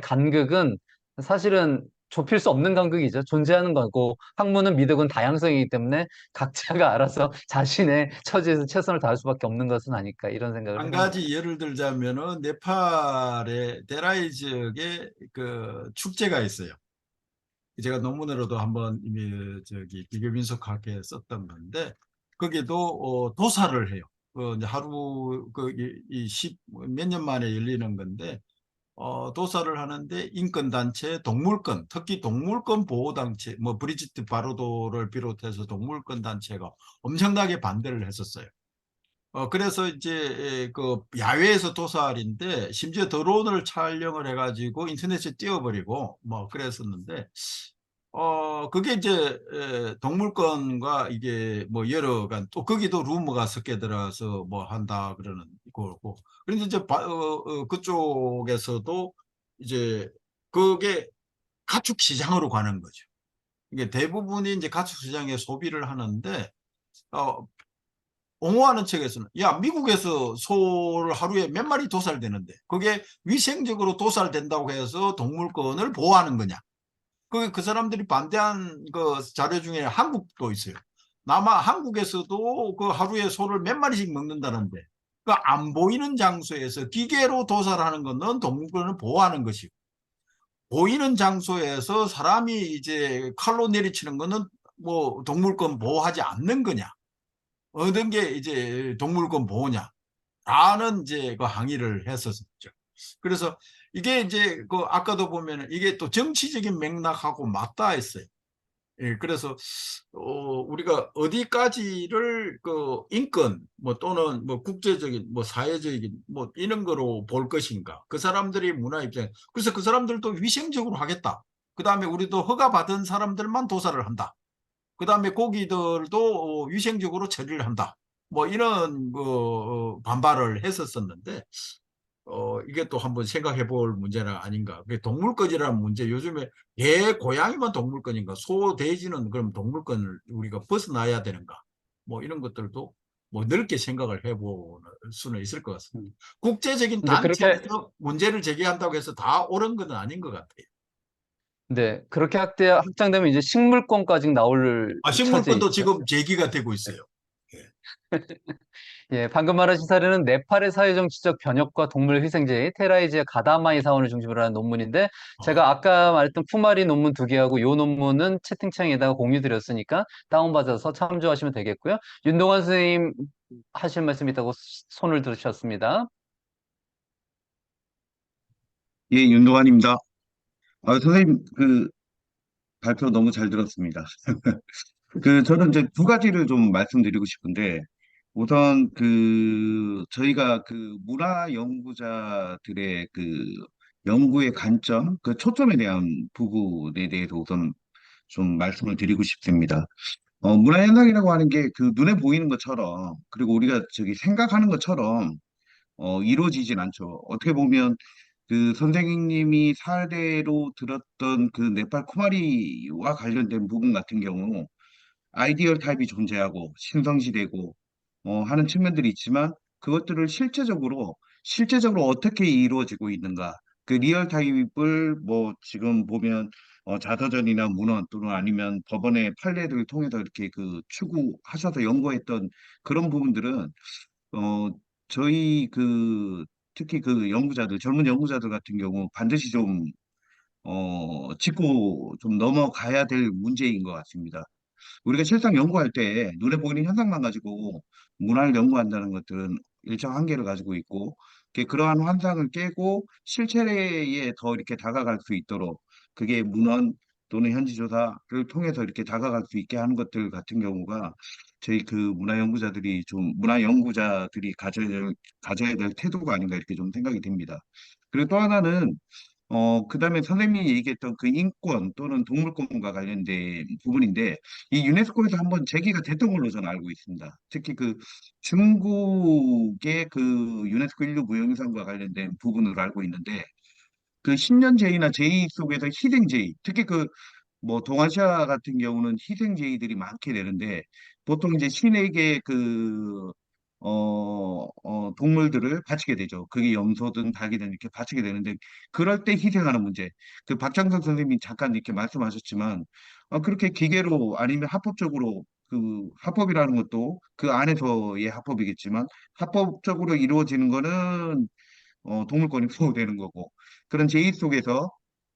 간극은 사실은 좁힐 수 없는 간극이죠. 존재하는 거고 학문은 미덕은 다양성이기 때문에 각자가 알아서 자신의 처지에서 최선을 다할 수밖에 없는 것은 아닐까 이런 생각을 한 해봅니다. 가지 예를 들자면은 네팔의 데라이 지역에 그 축제가 있어요. 제가 논문으로도 한번 이미 저기 비교민속학에 썼던 건데 거기도 도사를 해요. 이제 하루 몇 년 만에 열리는 건데 도사를 하는데 인권단체, 동물권, 특히 동물권 보호단체, 뭐 브리지트 바로도를 비롯해서 동물권 단체가 엄청나게 반대를 했었어요. 그래서 이제 그 야외에서 도살인데 심지어 드론을 촬영을 해가지고 인터넷에 띄워버리고 뭐 그랬었는데 그게 이제 동물권과 이게 뭐 여러 간 또 거기도 루머가 섞여 들어서 뭐 한다 그러는 거고 그런데 이제 그쪽에서도 이제 그게 가축 시장으로 가는 거죠. 이게 대부분이 이제 가축 시장에 소비를 하는데 어, 옹호하는 측에서는 야 미국에서 소를 하루에 몇 마리 도살되는데 그게 위생적으로 도살된다고 해서 동물권을 보호하는 거냐. 그 사람들이 반대한 그 자료 중에 한국도 있어요. 아마 한국에서도 그 하루에 소를 몇 마리씩 먹는다는데 그 안 보이는 장소에서 기계로 도살하는 것은 동물권을 보호하는 것이고 보이는 장소에서 사람이 이제 칼로 내리치는 것은 뭐 동물권 보호하지 않는 거냐. 어떤 게 이제 동물권 보호냐. 라는 이제 그 항의를 했었죠. 그래서 이게 이제 그 아까도 보면 이게 또 정치적인 맥락하고 맞닿아 있어요. 예, 그래서 우리가 어디까지를 그 인권 뭐 또는 뭐 국제적인 뭐 사회적인 뭐 이런 거로 볼 것인가. 그 사람들이 문화 입장. 그래서 그 사람들도 위생적으로 하겠다. 그다음에 우리도 허가 받은 사람들만 도살을 한다. 그다음에 고기들도 위생적으로 처리를 한다. 뭐 이런 반발을 했었었는데 이게 또 한번 생각해 볼 문제는 아닌가. 동물권이라는 문제 요즘에 개, 고양이만 동물권인가? 소, 돼지는 그럼 동물권을 우리가 벗어나야 되는가? 뭐 이런 것들도 뭐 넓게 생각을 해볼 수는 있을 것 같습니다. 국제적인 이제 그렇게 단체에서 문제를 제기한다고 해서 다 옳은 건 아닌 것 같아요. 네, 그렇게 확장되면 이제 식물권까지 나올 처지에 식물권도 있죠. 지금 제기가 되고 있어요. 예, 방금 말하신 사례는 네팔의 사회정치적 변혁과 동물 희생제의 테라이즈의 가다마이 사원을 중심으로 하는 논문인데 어, 제가 아까 말했던 쿠마리 논문 두 개하고 요 논문은 채팅창에다가 공유 드렸으니까 다운받아서 참조하시면 되겠고요. 윤동환 선생님 하실 말씀 있다고 손을 들으셨습니다. 예, 윤도환입니다. 선생님, 발표 너무 잘 들었습니다. 저는 이제 두 가지를 좀 말씀드리고 싶은데, 우선 저희가 문화 연구자들의 연구의 관점, 초점에 대한 부분에 대해서 우선 좀 말씀을 드리고 싶습니다. 문화 현상이라고 하는 게 눈에 보이는 것처럼, 그리고 우리가 생각하는 것처럼, 이루어지진 않죠. 어떻게 보면 선생님이 사례로 들었던 네팔 쿠마리와 관련된 부분 같은 경우 아이디얼 타입이 존재하고 신성시되고 하는 측면들이 있지만 그것들을 실제적으로 어떻게 이루어지고 있는가 리얼 타입을 뭐 지금 보면 자서전이나 문헌 또는 아니면 법원의 판례들을 통해서 이렇게 추구하셔서 연구했던 그런 부분들은 어, 저희 특히 젊은 연구자들 같은 경우 반드시 좀, 짚고 좀 넘어가야 될 문제인 것 같습니다. 우리가 실상 연구할 때 눈에 보이는 현상만 가지고 문화를 연구한다는 것들은 일정 한계를 가지고 있고, 그러한 환상을 깨고 실체에 더 이렇게 다가갈 수 있도록 그게 문헌 또는 현지조사를 통해서 이렇게 다가갈 수 있게 하는 것들 같은 경우가 저희 문화 연구자들이 가져야 될 태도가 아닌가 이렇게 좀 생각이 됩니다. 그리고 또 하나는 그다음에 선생님이 얘기했던 인권 또는 동물권과 관련된 부분인데, 이 유네스코에서 한번 제기가 됐던 걸로 저는 알고 있습니다. 특히 중국의 유네스코 인류 무형유산과 관련된 부분으로 알고 있는데, 10년 제의나 제의 속에서 희생 제의, 특히 뭐 동아시아 같은 경우는 희생 제의들이 많게 되는데, 보통 이제 신에게 동물들을 바치게 되죠. 그게 염소든 닭이든 이렇게 바치게 되는데, 그럴 때 희생하는 문제. 박창선 선생님이 잠깐 이렇게 말씀하셨지만, 그렇게 기계로 아니면 합법적으로 합법이라는 것도 그 안에서의 합법이겠지만, 합법적으로 이루어지는 거는 동물권이 보호되는 거고, 그런 제의 속에서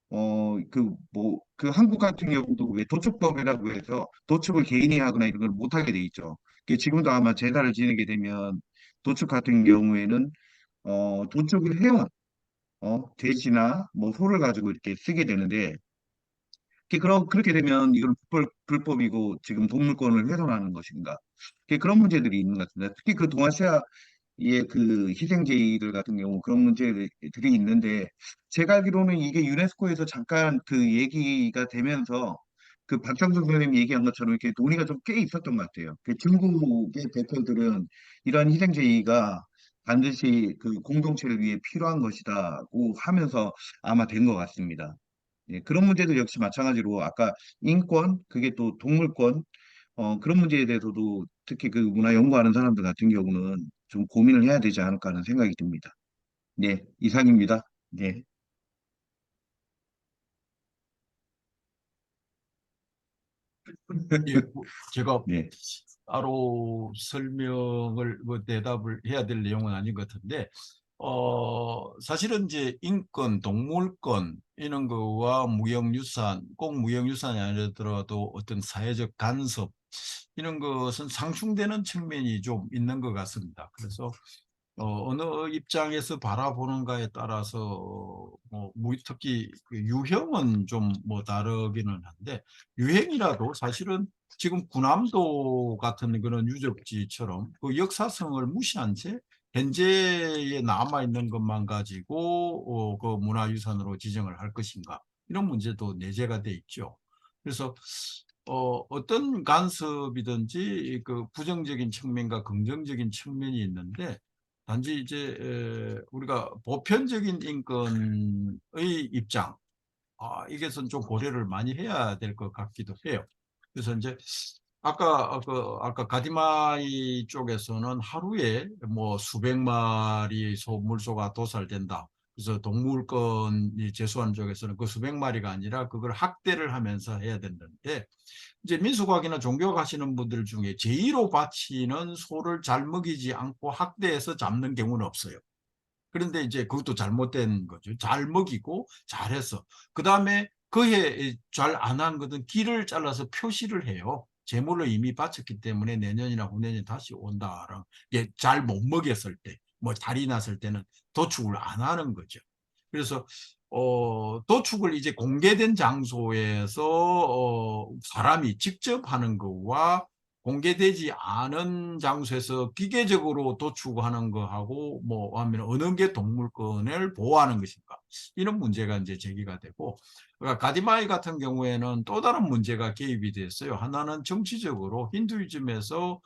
그 한국 같은 경우도 왜 도축법이라고 해서 도축을 개인이 하거나 이런 걸 못하게 돼 있죠. 지금도 아마 제사를 지내게 되면 도축 같은 경우에는 도축을 해온 돼지나 뭐 소를 가지고 이렇게 쓰게 되는데 그렇게 되면 이건 불법이고 지금 동물권을 훼손하는 것인가? 그런 문제들이 있는 것 같습니다. 특히 그 동아시아 예, 그 희생제의들 같은 경우 그런 문제들이 있는데 제가 알기로는 이게 유네스코에서 잠깐 그 얘기가 되면서 그 박정선 선생님이 얘기한 것처럼 이렇게 논의가 좀 꽤 있었던 것 같아요. 중국의 대표들은 이러한 희생제의가 반드시 그 공동체를 위해 필요한 것이다고 하면서 아마 된 것 같습니다. 예, 그런 문제도 역시 마찬가지로 아까 인권, 그게 또 동물권, 그런 문제에 대해서도 특히 그 문화 연구하는 사람들 같은 경우는 좀 고민을 해야 되지 않을까 하는 생각이 듭니다. 네, 이상입니다. 네, 예, 제가 네, 따로 설명을 대답을 해야 될 내용은 아닌 것 같은데 사실은 이제 인권, 동물권 이런 거와 무형유산, 꼭 무형유산이 아니더라도 어떤 사회적 간섭 이런 것은 상충되는 측면이 좀 있는 것 같습니다. 그래서 어느 입장에서 바라보는가에 따라서 특히 그 유형은 좀 다르기는 한데 유행이라도 사실은 지금 군함도 같은 그런 유적지처럼 그 역사성을 무시한 채 현재에 남아 있는 것만 가지고 그 문화유산으로 지정을 할 것인가 이런 문제도 내재가 돼 있죠. 그래서 어떤 간섭이든지 그 부정적인 측면과 긍정적인 측면이 있는데 단지 이제 우리가 보편적인 인권의 입장, 이것은 좀 고려를 많이 해야 될 것 같기도 해요. 그래서 이제 아까 가디마이 쪽에서는 하루에 뭐 수백 마리 물소가 도살된다. 그래서 동물권이 제소하는 쪽에서는 그 수백 마리가 아니라 그걸 학대를 하면서 해야 된다는데 이제 민俗학이나 종교학 하시는 분들 중에 제의로 바치는 소를 잘 먹이지 않고 학대해서 잡는 경우는 없어요. 그런데 이제 그것도 잘못된 거죠. 잘 먹이고 잘해서. 그 다음에 그해 잘 안 한 것은 길을 잘라서 표시를 해요. 제물로 이미 바쳤기 때문에 내년이나 후년에 다시 온다랑 잘 못 먹였을 때, 뭐 달이 났을 때는 도축을 안 하는 거죠. 그래서 도축을 이제 공개된 장소에서 사람이 직접 하는 것과 공개되지 않은 장소에서 기계적으로 도축하는 거하고 하면 어느 게 동물권을 보호하는 것인가 이런 문제가 이제 제기가 되고 그러니까 가디마이 같은 경우에는 또 다른 문제가 개입이 됐어요. 하나는 정치적으로 힌두이즘에서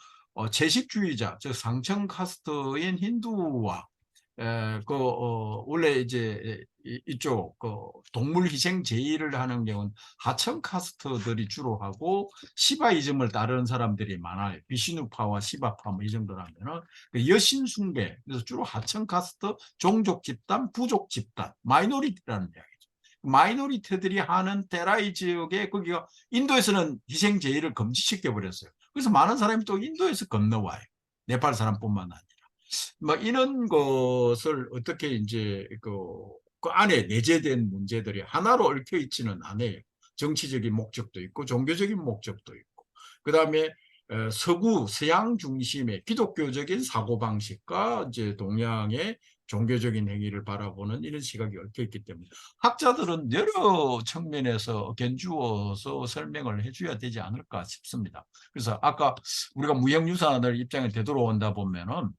채식주의자 즉 상층 카스트인 힌두와 원래 이제 이쪽 동물 희생 제의를 하는 경우는 하층 카스트들이 주로 하고 시바이즘을 따르는 사람들이 많아요. 비시누파와 시바파 뭐 이 정도라면은 그 여신 숭배 그래서 주로 하층 카스트 종족 집단, 부족 집단, 마이너리티라는 이야기죠. 마이너리티들이 하는 테라이 지역에 거기가 인도에서는 희생 제의를 금지시켜 버렸어요. 그래서 많은 사람이 또 인도에서 건너와요. 네팔 사람뿐만 아니라. 이런 것을 어떻게 이제 그 안에 내재된 문제들이 하나로 얽혀 있지는 않아요. 정치적인 목적도 있고 종교적인 목적도 있고 그다음에 서구 서양 중심의 기독교적인 사고방식과 이제 동양의 종교적인 행위를 바라보는 이런 시각이 얽혀 있기 때문에 학자들은 여러 측면에서 견주어서 설명을 해줘야 되지 않을까 싶습니다. 그래서 아까 우리가 무형유산을 입장에 되돌아온다 보면은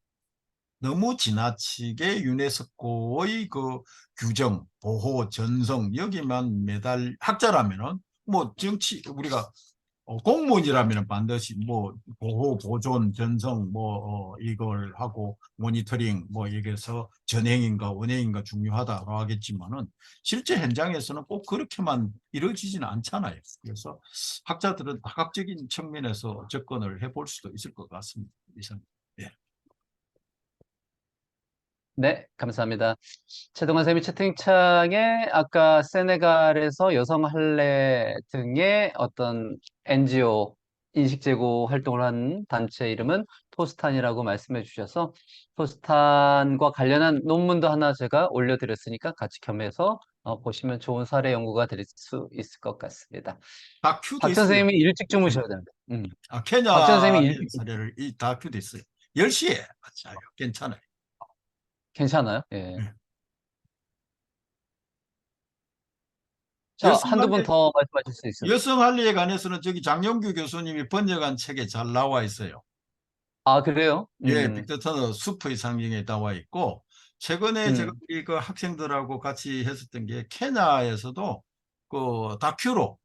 너무 지나치게 유네스코의 그 규정, 보호, 전성 여기만 매달 학자라면은 정치 우리가 공무원이라면은 반드시 보호, 보존, 전성 이걸 하고 모니터링 여기서 전행인가 원행인가 중요하다고 하겠지만은 실제 현장에서는 꼭 그렇게만 이루어지지는 않잖아요. 그래서 학자들은 다각적인 측면에서 접근을 해볼 수도 있을 것 같습니다. 이상. 예. 네, 감사합니다. 최동환 쌤이 채팅창에 아까 세네갈에서 여성 할례 등의 어떤 NGO 인식 제고 활동을 한 단체 이름은 토스탄이라고 말씀해 주셔서 토스탄과 관련한 논문도 하나 제가 올려드렸으니까 같이 겸해서 보시면 좋은 사례 연구가 될 수 있을 것 같습니다. 다큐도 박 있어요. 선생님이 일찍 주무셔야 됩니다. 박 선생님이 케냐의 일찍 사례를 이 다큐도 있어요. 10시에 맞아요. 괜찮아요. 괜찮아요? 예. 네. 자, 여성 한두 분 할례, 더 말씀하실 수 있습니다. 여성 할례에 관해서는 저기 장영규 교수님이 번역한 책에 잘 나와 있어요. 아, 그래요? 예, 빅터 터너 숲의 상징에 나와 있고, 최근에 제가 우리 그 학생들하고 같이 했었던 게 케냐에서도 그 다큐로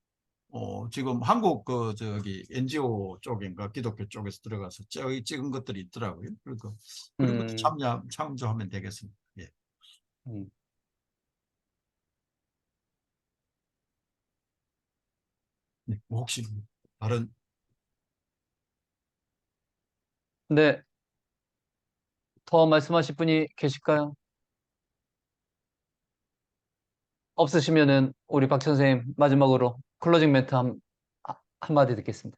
지금 한국 그 저기 NGO 쪽인가 기독교 쪽에서 들어가서 찍은 것들이 있더라고요. 그리고 그런 것도 참조하면 되겠습니다. 예. 음. 네, 뭐 혹시 다른 네, 더 말씀하실 분이 계실까요? 없으시면은 우리 박 선생님 마지막으로 클로징 멘트 한마디 듣겠습니다.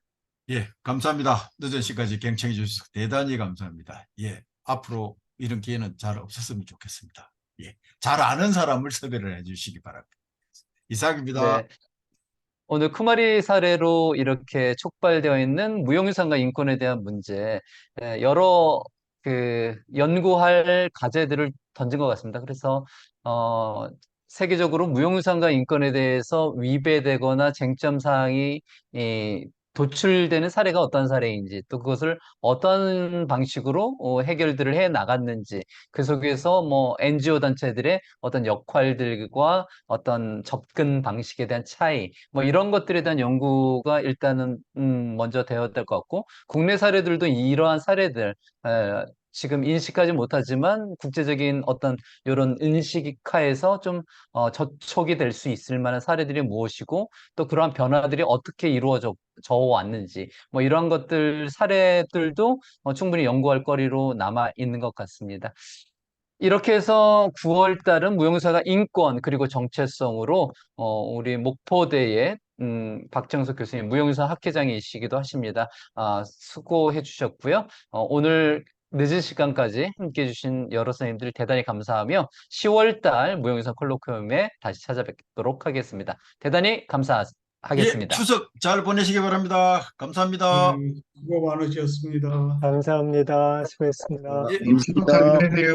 예, 감사합니다. 늦은 시까지 경청해 주셔서 대단히 감사합니다. 예, 앞으로 이런 기회는 잘 없었으면 좋겠습니다. 예, 잘 아는 사람을 섭외를 해 주시기 바랍니다. 이상입니다. 네. 오늘 쿠마리 사례로 이렇게 촉발되어 있는 무형유산과 인권에 대한 문제, 여러 연구할 과제들을 던진 것 같습니다. 그래서, 세계적으로 무형유산과 인권에 대해서 위배되거나 쟁점 사항이 도출되는 사례가 어떤 사례인지, 또 그것을 어떤 방식으로 해결들을 해 나갔는지, 그 속에서 뭐 NGO 단체들의 어떤 역할들과 어떤 접근 방식에 대한 차이, 뭐 이런 것들에 대한 연구가 일단은 먼저 되어야 될 것 같고, 국내 사례들도 이러한 사례들 지금 인식하지 못하지만 국제적인 어떤 이런 인식화에서 좀 저촉이 될 수 있을 만한 사례들이 무엇이고, 또 그러한 변화들이 어떻게 이루어져 왔는지, 뭐 이런 것들 사례들도 충분히 연구할 거리로 남아 있는 것 같습니다. 이렇게 해서 9월 달은 무용사가 인권 그리고 정체성으로 우리 목포대의 박정석 교수님 무용사 학회장이시기도 하십니다. 수고해 주셨고요. 오늘 늦은 시간까지 함께 해주신 여러 선생님들 대단히 감사하며 10월 달 무용사 콜로퀴움에 다시 찾아뵙도록 하겠습니다. 대단히 예, 감사하겠습니다. 추석 잘 보내시기 바랍니다. 감사합니다. 수고 많으셨습니다. 감사합니다. 수고했습니다. 예. 추석 잘 보내세요.